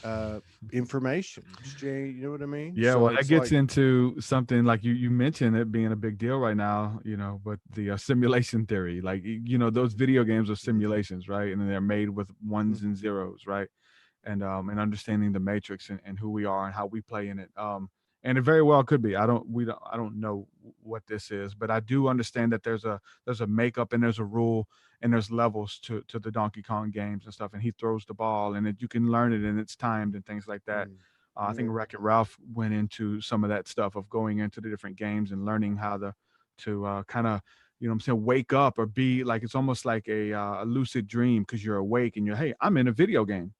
uh information. Exchange, you know what I mean?
Yeah,
So
well, that
it's
gets
like,
into something like you mentioned it being a big deal right now, but the simulation theory, like those video games are
mhm,
simulations, right? And they're made with ones
mhm,
and zeros, right? And understanding the matrix and who we are and how we play in it. And it very well could be. I don't know what this is, but I do understand that there's a makeup and there's a rule and there's levels to the Donkey Kong games and stuff. And he throws the ball and you can learn it and it's timed and things like that.
mhm.
I think
Yeah.
Wreck-It Ralph went into some of that stuff of going into the different games and learning how to kind of, I'm saying, wake up or be like, it's almost like a lucid dream because you're awake and hey, I'm in a video game.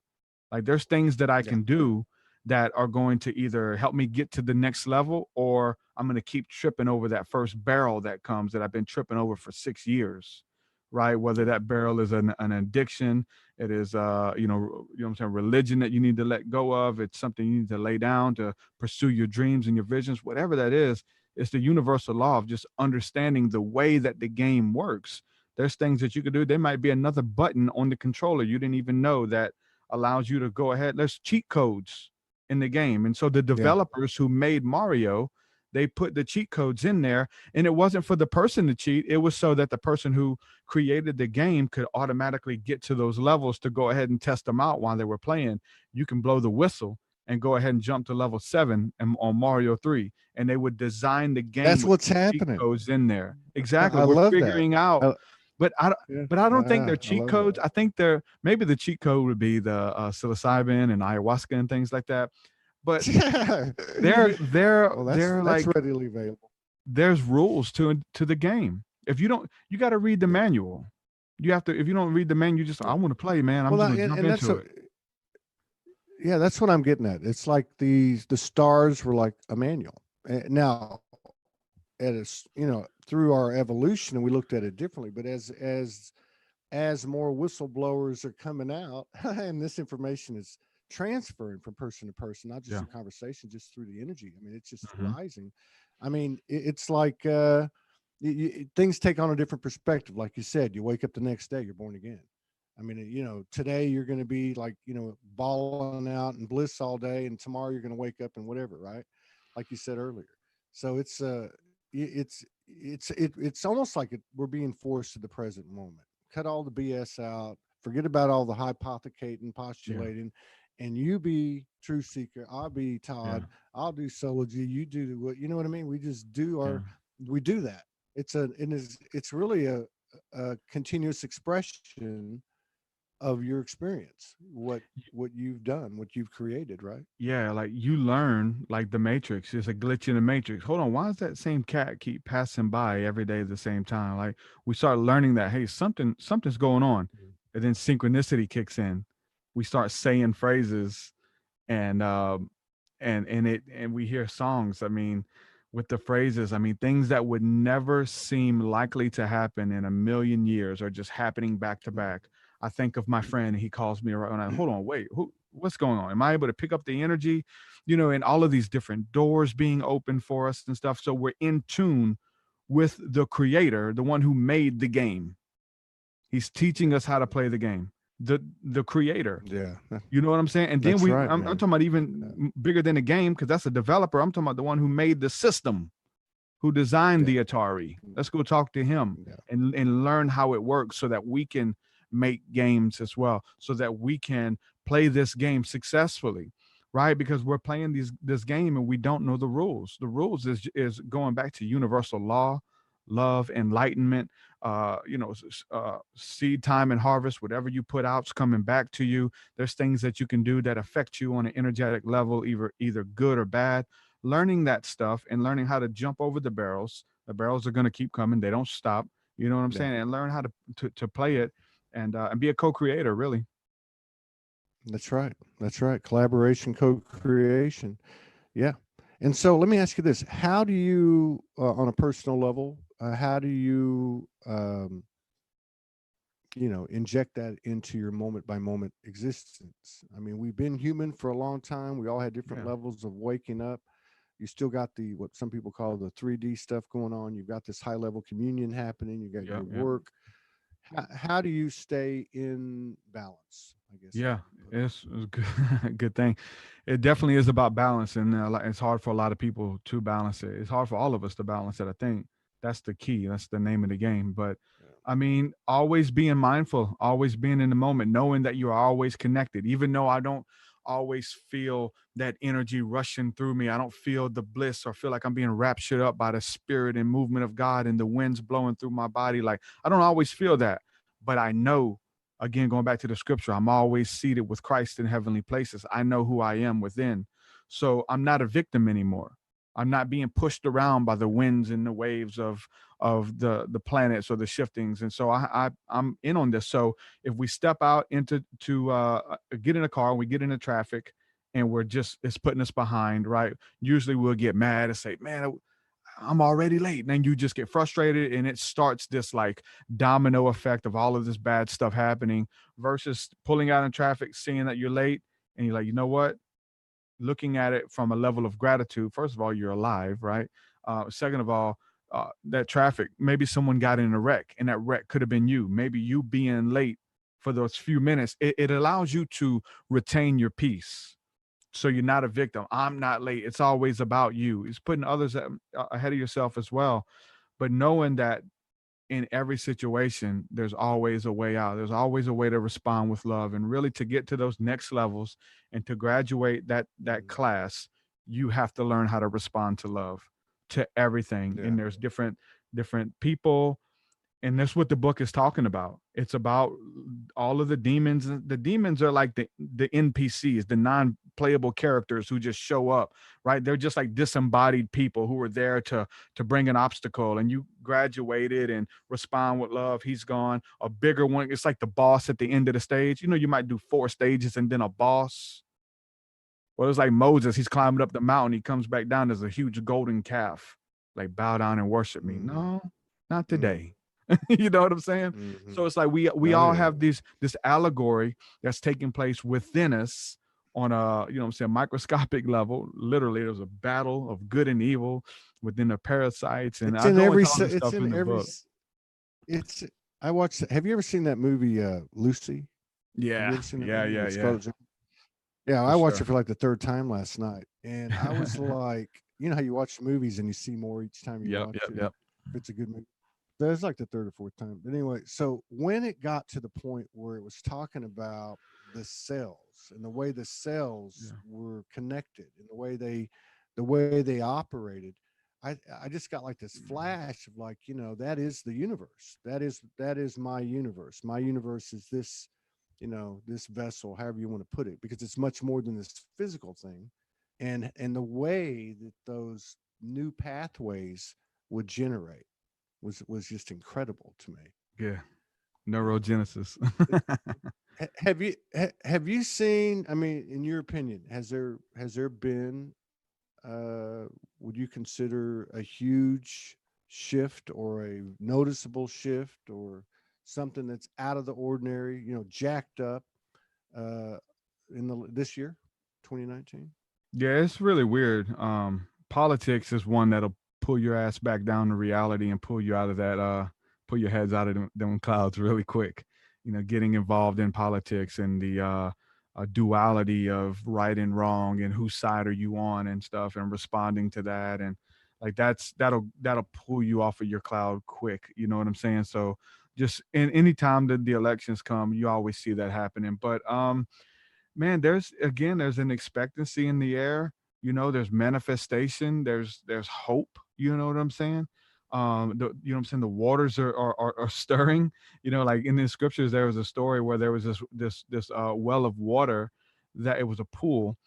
Like there's things that I
Yeah.
can do that are going to either help me get to the next level or I'm going to keep tripping over that first barrel that comes that I've been tripping over for 6 years, right? Whether
Yeah.
that barrel is an addiction, it is what I'm saying, religion that you need to let go of, it's something you need to lay down to pursue your dreams and your visions, whatever that is. It's the universal law of just understanding the way that the game works. There's things that you could do. There might be another button on the controller you didn't even know that allows you to go ahead. There's cheat codes in the game. And so the
Yeah.
developers who made Mario, they put the cheat codes in there. And it wasn't for the person to cheat. It was so that the person who created the game could automatically get to those levels to go ahead and test them out while they were playing. You can blow the whistle and go ahead and jump to level 7 on Mario 3. And they would design the game
That's
with
what's
these cheat
happening.
codes in there. Exactly.
I
We're
love that.
figuring out,
I,
but I
yeah.
but I don't think they're
I
cheat
love that.
codes. I think they're maybe the cheat code would be the psilocybin and ayahuasca and things like that. But
Yeah.
they're they're
Well,
they're
that's
like
readily available.
there's rules to the game. If you don't, you got to read the
Yeah.
manual. You have to. If you don't read the manual, you just I
Yeah.
want to play, man. I'm
Well,
just gonna jump
and that's
into
a,
it.
yeah, that's what I'm getting at. It's like the stars were like a manual. Now, through our evolution, and we looked at it differently. But as more whistleblowers are coming out, and this information is transferring from person to person, not just
Yeah.
through conversation, just through the energy. I mean, it's just
Hmm.
rising. I mean, it's like things take on a different perspective. Like you said, you wake up the next day, you're born again. I mean, today you're going to be like, balling out in bliss all day, and tomorrow you're going to wake up and whatever, right? Like you said earlier. So it's almost like we're being forced to the present moment. Cut all the BS out. Forget about all the hypothecating,
Yeah.
postulating, and you be Truth Seeker. I'll be
Yeah.
Todd. I'll do Soulogy. You do what, you know what I mean? We just
Yeah.
we do that. It's really a continuous expression of your experience, what you've done, what you've created, right?
Yeah, like you learn, like the Matrix. There's a glitch in the Matrix. Hold on, why does that same cat keep passing by every day at the same time? Like we start learning that hey, something's going on,
Mhm.
and then synchronicity kicks in. We start saying phrases and and we hear songs. I mean, with the phrases, I mean things that would never seem likely to happen in a million years are just happening back to
Mhm.
back. I think of my friend and he calls me around and I hold on, wait, what's going on? Am I able to pick up the energy? And all of these different doors being open for us and stuff. So we're in tune with the creator, the one who made the game. He's teaching us how to play the game. The creator.
Yeah,
You know what I'm saying? And then
that's right,
I'm
man.
talking about
Yeah,
even bigger than the game because that's a developer. I'm talking about the one who made the system, who designed
yeah,
the Atari. Let's go talk to him
yeah,
and learn how it works so that we can make games as well, so that we can play this game successfully, right? Because we're playing this game and we don't know the rules. The rules is going back to universal law, love, enlightenment. Seed time and harvest. Whatever you put out's coming back to you. There's things that you can do that affect you on an energetic level, either good or bad. Learning that stuff and learning how to jump over the barrels. The barrels are going to keep coming. They don't stop. You know what I'm
yeah.
saying? And learn how to play it and be a co-creator, really.
That's right. That's right. Collaboration, co-creation. Yeah. And so let me ask you this: how do you, on a personal level, how do you, inject that into your moment by moment existence? I mean, we've been human for a long time. We all had different
Yeah.
levels of waking up. You still got the what some people call the 3D stuff going on. You've got this high level communion happening. You got
Yeah.
your
Yeah.
work. How do you stay in balance? I guess is
Yeah,
how you put it.
it's good, good thing. It definitely is about balance, and it's hard for a lot of people to balance it. It's hard for all of us to balance it. I think that's the key. That's the name of the game. But
Yeah.
I mean, always being mindful, always being in the moment, knowing that you are always connected. Even though I don't always feel that energy rushing through me, I don't feel the bliss or feel like I'm being raptured up by the spirit and movement of God and the winds blowing through my body. Like I don't always feel that, but I know, again, going back to the scripture, I'm always seated with Christ in heavenly places. I know who I am within. So I'm not a victim anymore. I'm not being pushed around by the winds and the waves of the planets or the shiftings. And so I'm in on this. So if we step out into to get in a car, we get into traffic, and it's putting us behind, right? Usually we'll get mad and say, man, I'm already late. And then you just get frustrated, and it starts this like domino effect of all of this bad stuff happening versus pulling out in traffic, seeing that you're late, and you're like, you know what? Looking at it from a level of gratitude. First of all, you're alive, right? Second of all, that traffic, maybe someone got in a wreck, and that wreck could have been you. Maybe you being late for those few minutes, it allows you to retain your peace, so you're not a victim. I'm not late. It's always about you. It's putting others ahead of yourself as well. But knowing that in every situation, there's always a way out. There's always a way to respond with love, and really to get to those next levels and to graduate that
Mhm.
class, you have to learn how to respond to love, to everything.
Yeah.
And there's different people, and that's what the book is talking about. It's about all of the demons. The demons are like the NPCs, the non-playable characters who just show up, right? They're just like disembodied people who were there to bring an obstacle, and you graduated and respond with love. He's gone. A bigger one. It's like the boss at the end of the stage. You might do 4 stages and then a boss. Well, it's like Moses. He's climbing up the mountain. He comes back down. There's a huge golden calf. Like, bow down and worship me.
Mm,
No, not
mm,
today. You know what I'm saying? So
mhm.
it's like we
Oh
all
yeah.
have this allegory that's taking place within us on a, what I'm saying, microscopic level. Literally, there's a battle of good and evil within the parasites, and
It's
I
in
go
every.
into all this
It's
stuff
in
in the
every.
book.
It's. I watched. Have you ever seen that movie, Lucy? Have you
Yeah,
ever seen that
yeah,
movie
yeah,
with
yeah,
Scarlett? Yeah,
for
I watched it
sure.
for like the third time last night, and I was like, you know how you watch movies and you see more each time you
Yep,
watch
yep,
it,
yep.
if it's a good movie. That's like the third or fourth time. But anyway, so when it got to the point where it was talking about the cells and the way the cells
Yeah.
were connected and the way they operated, I just got like this flash of like, that is the universe. That is my universe. My universe is this, this vessel, however you want to put it, because it's much more than this physical thing. And the way that those new pathways would generate was just incredible to me.
Yeah,
You know,
neurogenesis.
have you seen? I mean, in your opinion, has there been? Would you consider a huge shift or a noticeable shift or something that's out of the ordinary? Jacked up uh, in this year, 2019.
Yeah, it's really weird. Politics is one that'll pull your ass back down to reality and pull you out of that, pull your heads out of them clouds really quick. Getting involved in politics and the duality of right and wrong and whose side are you on and stuff, and responding to that, and like that'll pull you off of your cloud quick. You know what I'm saying? So just in any time that the elections come, you always see that happening. But man, there's an expectancy in the air. There's manifestation. There's hope. You know what I'm saying? You know what I'm saying? The waters are stirring. Like in the scriptures, there was a story where there was this well of water, that it was a pool,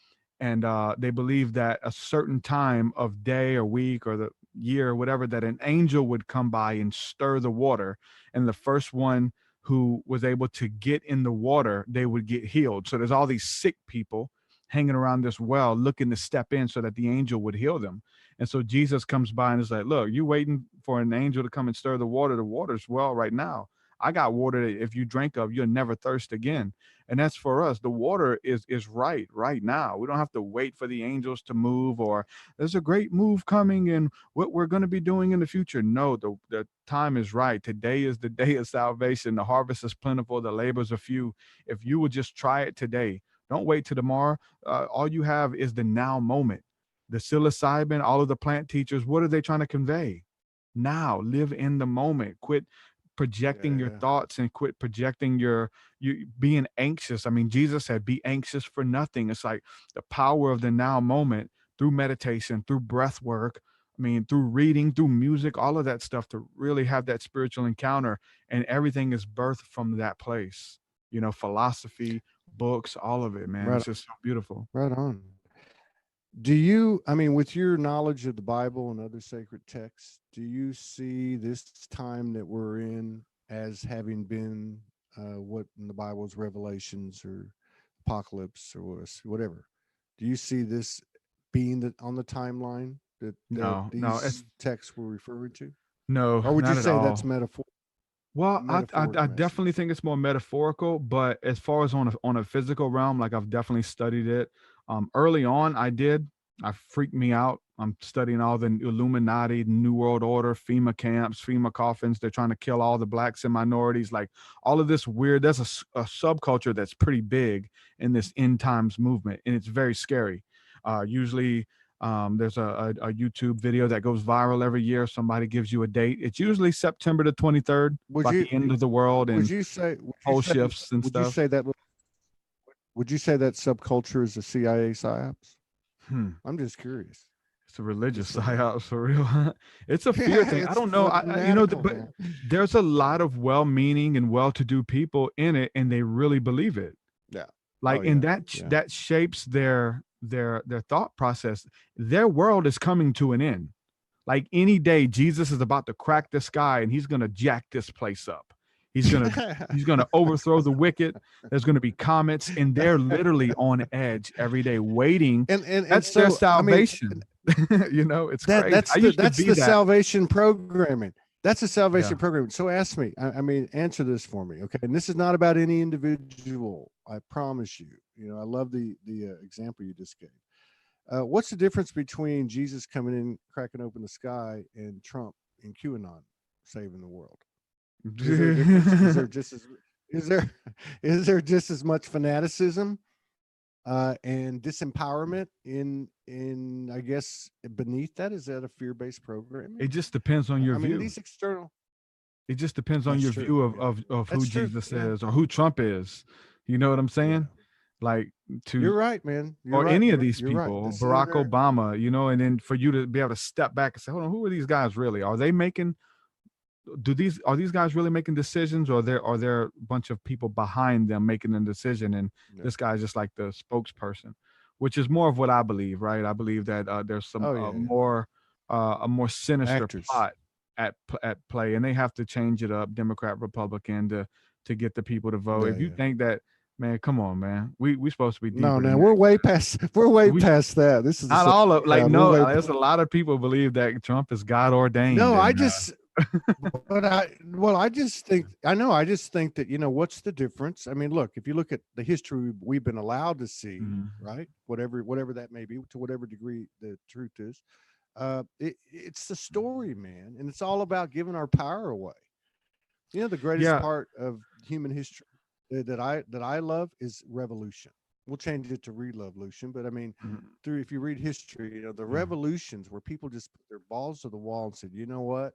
and they believed that a certain time of day or week or the year or whatever, that an angel would come by and stir the water, and the first one who was able to get in the water, they would get healed. So there's all these sick people hanging around this well, looking to step in so that the angel would heal them. And so Jesus comes by and is like, look, you waiting for an angel to come and stir the water. The water's well right now. I got water that if you drink of, you'll never thirst again. And that's for us. The water is right now. We don't have to wait for the angels to move, or there's a great move coming and what we're going to be doing in the future. No, the time is right. Today is the day of salvation. The harvest is plentiful. The labors are few. If you would just try it today, don't wait till tomorrow. All you have is the now moment. The psilocybin, all of the plant teachers, what are they trying to convey? Now, live in the moment. Quit projecting your thoughts and quit projecting you being anxious. I mean, Jesus said, be anxious for nothing. It's like the power of the now moment through meditation, through breath work. I mean, through reading, through music, all of that stuff to really have that spiritual encounter. And everything is birthed from that place. You know, philosophy, books, all of it, man.
Right,
It's just so beautiful.
right on. Do you, I mean, with your knowledge of the Bible and other sacred texts, do you see this time that we're in as having been what in the Bible is Revelations or Apocalypse or whatever? Do you see this being on the timeline that
No, it's
these texts were referring to?
no,
Or would you
not at
say that's
all.
metaphor?
Well,
Metaphoric
I definitely
message.
think it's more metaphorical, but as far as on a physical realm, like I've definitely studied it. Early on, I freaked me out. I'm studying all the Illuminati, New World Order, FEMA camps, FEMA coffins. They're trying to kill all the blacks and minorities, like all of this weird. There's a subculture that's pretty big in this end times movement, and it's very scary. Usually, there's a YouTube video that goes viral every year. Somebody gives you a date. It's usually September the 23rd,
Would
about the end of the world,
would
and
you say would you
pole
say
shifts and
would you
stuff.
say that would you say that subculture is a CIA psyops?
Hmm.
I'm just curious.
It's a religious
Just saying.
psyops for real. It's a fear thing. I
It's
don't know.
fanatical,
But
man.
there's a lot of well-meaning and well-to-do people in it, and they really believe it.
Yeah. Oh
Like, and
yeah. Yeah.
that shapes their thought process. Their world is coming to an end. Like any day, Jesus is about to crack the sky, and he's gonna jack this place up. He's gonna he's gonna overthrow the wicked. There's gonna be comets, and they're literally on edge every day, waiting.
and
That's their
so I mean
salvation. You know, it's crazy.
that's
I used to
that's
be
the
that.
salvation programming. That's the
Yeah.
salvation program. So ask me. I mean, answer this for me, okay? And this is not about any individual. I promise you. You know, I love the example you just gave. What's the difference between Jesus coming in, cracking open the sky, and Trump and QAnon saving the world? Is there a difference? Is there just as is there is there just as much fanaticism and disempowerment in I guess beneath that? Is that a fear-based
It
programming?
just depends on your
I mean,
view.
these external.
It just depends on
That's
your
true.
view
Yeah,
of who
that's true.
Jesus
Yeah,
is or who Trump is. You know what I'm
yeah.
saying? Like
You're
to
right, man. You're
or
right.
any of these
You're right.
people,
This is a
Barack
very
Obama, you know, and then for you to be able to step back and say, hold on, who are these guys really? Are they making are these guys really making decisions, or are there a bunch of people behind them making the decision, and
yeah.
this guy's just like the spokesperson, which is more of what I believe, right? I believe that there's some
Oh yeah, yeah.
a more sinister
Actors.
plot at play, and they have to change it up, Democrat, Republican, to get the people to vote.
Yeah,
If you
yeah.
think that, man, come on, man, we supposed to be
No,
deeper
no,
than that.
we're way
We
past that. This is
not
the
all of like
yeah, we're
no,
way
there's a lot of people believe that Trump is God ordained,
no, I
and
just but I just think I know. I just think that what's the difference? I mean, look, if you look at the history we've been allowed to see,
mhm.
right? Whatever that may be, to whatever degree the truth is, it's the story, man, and it's all about giving our power away. The greatest
Yeah.
part of human history that I love is revolution. We'll change it to revolution, but I mean,
Mhm.
if you read history, the
Yeah.
revolutions where people just put their balls to the wall and said, you know what,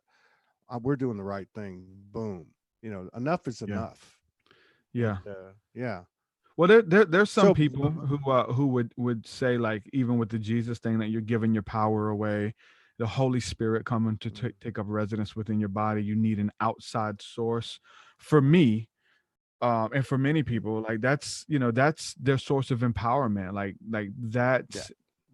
we're doing the right thing. Boom. Enough is
Yeah.
enough.
Yeah.
And yeah.
Well, there's some
So
people who would say, like, even with the Jesus thing, that you're giving your power away, the Holy Spirit coming to take up residence within your body. You need an outside source. For me, and for many people, like that's their source of empowerment. Like
yeah,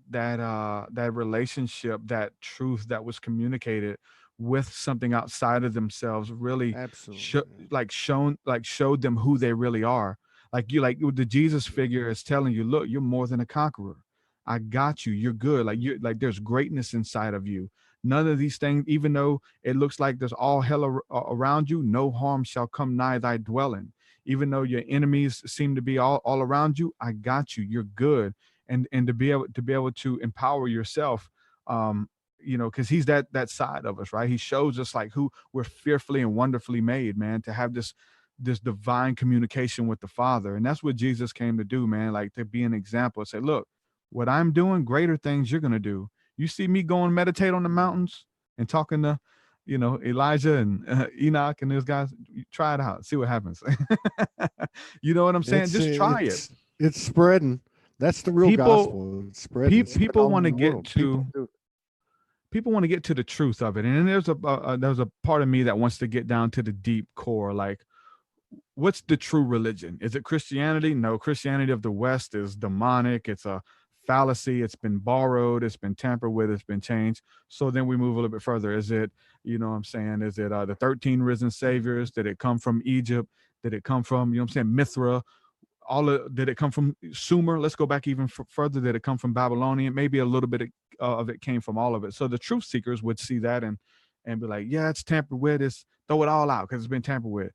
that relationship, that truth that was communicated with something outside of themselves really
absolutely. Yeah.
showed them who they really are. Like the Jesus figure is telling you, look, you're more than a conqueror. I got you. You're good. Like you like there's greatness inside of you. None of these things, even though it looks like there's all hell around you, no harm shall come nigh thy dwelling. Even though your enemies seem to be all around you, I got you. You're good. And to be able to empower yourself, because he's that side of us, right? He shows us like who we're fearfully and wonderfully made, man, to have this divine communication with the Father. And that's what Jesus came to do, man, like to be an example. Say, look, what I'm doing, greater things you're gonna do. You see me going meditate on the mountains and talking to, Elijah and Enoch and those guys. Try it out, see what happens. You know what I'm saying? Just try it.
It's spreading. That's the real
People,
gospel. It's spreading. It's spreading
people
all
want to
over the
get
world.
people want to get to the truth of it, and there's a part of me that wants to get down to the deep core, like what's the true religion? Is it Christianity? No, Christianity of the West is demonic. It's a fallacy. It's been borrowed. It's been tampered with. It's been changed. So then we move a little bit further. Is it, what I'm saying? Is it the 13 risen saviors? Did it come from Egypt? Did it come from, what I'm saying, Mithra? Did it come from Sumer? Let's go back even further. Did it come from Babylonian? Maybe a little bit of it came from all of it. So the truth seekers would see that and be like, yeah, it's tampered with. It's throw it all out because it's been tampered with.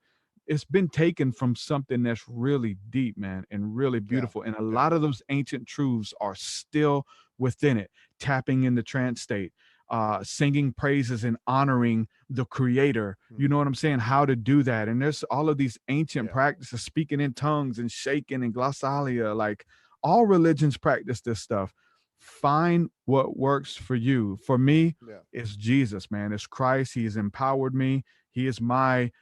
It's been taken from something that's really deep, man, and really beautiful. And a lot of those ancient truths are still within it, tapping in the trance state, singing praises and honoring the creator. You know what I'm saying? How to do that. And there's all of these ancient practices, speaking in tongues and shaking and glossalia, like all religions practice this stuff. Find what works for you. For me, it's Jesus, man. It's Christ. He has empowered me. He is my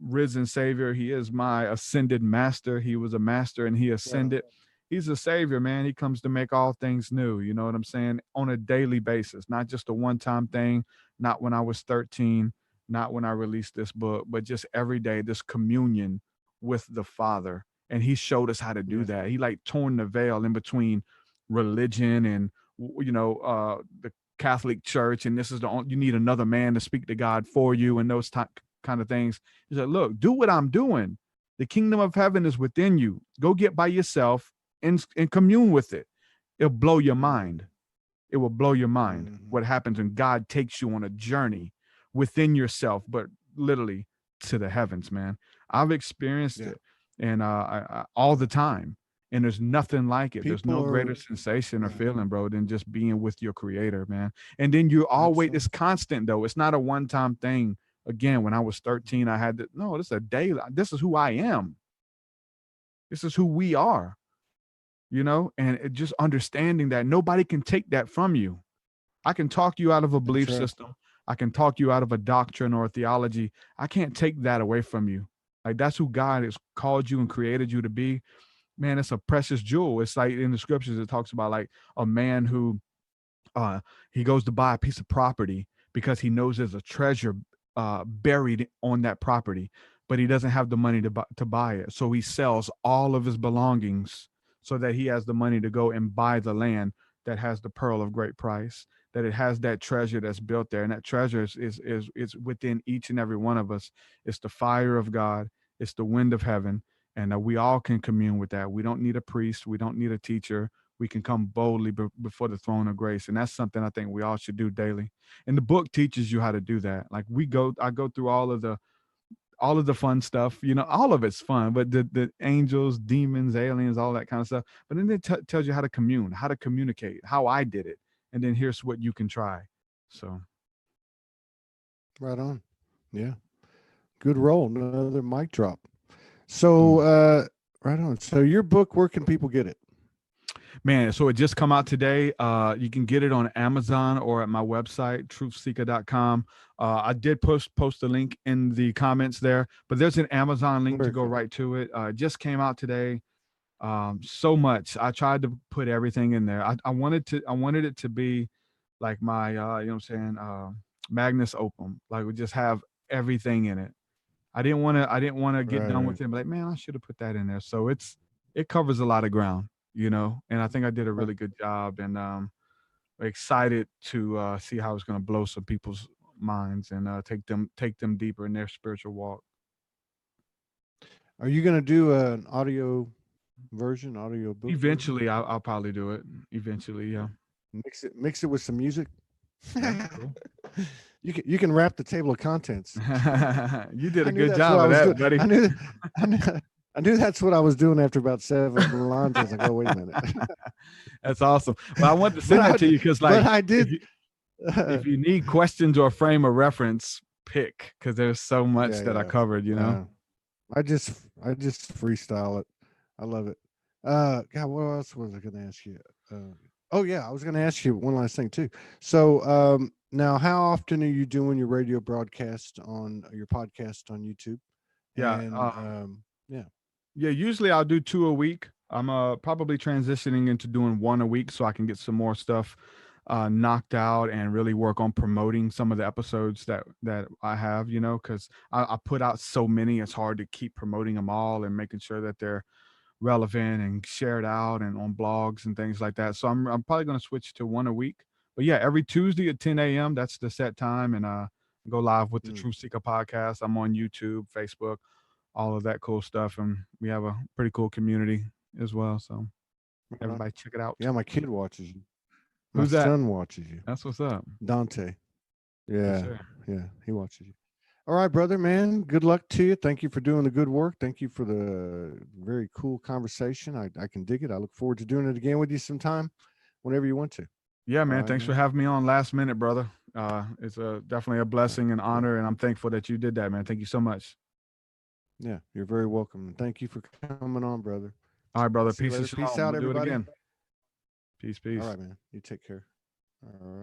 risen savior. He is my ascended master. He was a master and he ascended. He's a savior, man. He comes to make all things new. You know what I'm saying? On a daily basis, not just a one-time thing, not when I was 13, not when I released this book, but just every day, this communion with the Father. And he showed us how to do that. He like torn the veil in between religion and, the Catholic Church. And this is you need another man to speak to God for you and those kind of things. He said, look, do what I'm doing. The kingdom of heaven is within you. Go get by yourself and commune with it. It'll blow your mind. It will blow your mind what happens when God takes you on a journey within yourself, but literally to the heavens, man. I've experienced it and I all the time. And there's nothing like it. There's no greater sensation or feeling, bro, than just being with your creator, man. And then you always, it's constant though. It's not a one-time thing. Again, when I was 13, I had to, no, this is a daily, this is who I am. This is who we are, and just understanding that nobody can take that from you. I can talk you out of a belief system. I can talk you out of a doctrine or a theology. I can't take that away from you. Like that's who God has called you and created you to be. Man, it's a precious jewel. It's like in the scriptures, it talks about like a man who he goes to buy a piece of property because he knows there's a treasure buried on that property, but he doesn't have the money to buy it. So he sells all of his belongings so that he has the money to go and buy the land that has the pearl of great price, that it has that treasure that's built there. And that treasure is within each and every one of us. It's the fire of God. It's the wind of heaven. And we all can commune with that. We don't need a priest. We don't need a teacher. We can come boldly before the throne of grace. And that's something I think we all should do daily. And the book teaches you how to do that. Like I go through all of the fun stuff, all of it's fun, but the angels, demons, aliens, all that kind of stuff. But then it tells you how to commune, how to communicate, how I did it. And then here's what you can try. So.
Right on. Yeah. Good roll. Another mic drop. So, right on. So your book, where can people get it?
Man, so it just come out today. You can get it on Amazon or at my website, TruthSeekah.com. I did post the link in the comments there, but there's an Amazon link to go right to it. It just came out today. So much. I tried to put everything in there. I wanted it to be like my, Magnus Opum. Like we just have everything in it. I didn't want to get done with it. Like, man, I should have put that in there. So it covers a lot of ground. And I think I did a really good job, and excited to see how it's going to blow some people's minds and take them deeper in their spiritual walk.
Are you going to do an audio version, audio book version?
Eventually, I'll probably do it. Eventually, yeah.
Mix it with some music.
That'd be cool.
You can wrap the table of contents.
You did
I
a
knew
good
that's
job
what I
of
was
that,
doing.
buddy.
I knew that's what I was doing after about 7 lines. I was like, oh, wait a minute.
That's awesome. Well, I wanted to send that to you because, like,
but I did.
if you need questions or frame of reference, pick, because there's so much that I covered. You know.
I just freestyle it. I love it. God, what else was I going to ask you? Oh yeah, I was going to ask you one last thing too. So now, how often are you doing your radio broadcast on your podcast on YouTube?
Yeah.
And
Yeah. Usually I'll do 2 a week. I'm probably transitioning into doing 1 a week so I can get some more stuff knocked out and really work on promoting some of the episodes that I have, you know, because I put out so many, it's hard to keep promoting them all and making sure that they're relevant and shared out and on blogs and things like that. So I'm probably going to switch to 1 a week. But yeah, every Tuesday at 10 a.m. That's the set time, and go live with the TruthSeekah podcast. I'm on YouTube, Facebook, all of that cool stuff, and we have a pretty cool community as well. So everybody check it out.
Yeah, my kid watches you.
Who's
my
that?
son watches you.
That's what's up.
Dante. Yeah.
Sure.
Yeah, he watches you. All right, brother, man. Good luck to you. Thank you for doing the good work. Thank you for the very cool conversation. I can dig it. I look forward to doing it again with you sometime, whenever you want to.
Yeah, man. Right, thanks for having me on last minute, brother. It's definitely a blessing and honor, and I'm thankful that you did that, man. Thank you so much.
Yeah, you're very welcome. Thank you for coming on, brother.
All right, brother. Peace and
Peace out,
we'll
everybody.
do it again. Peace.
All right, man. You take care. All right.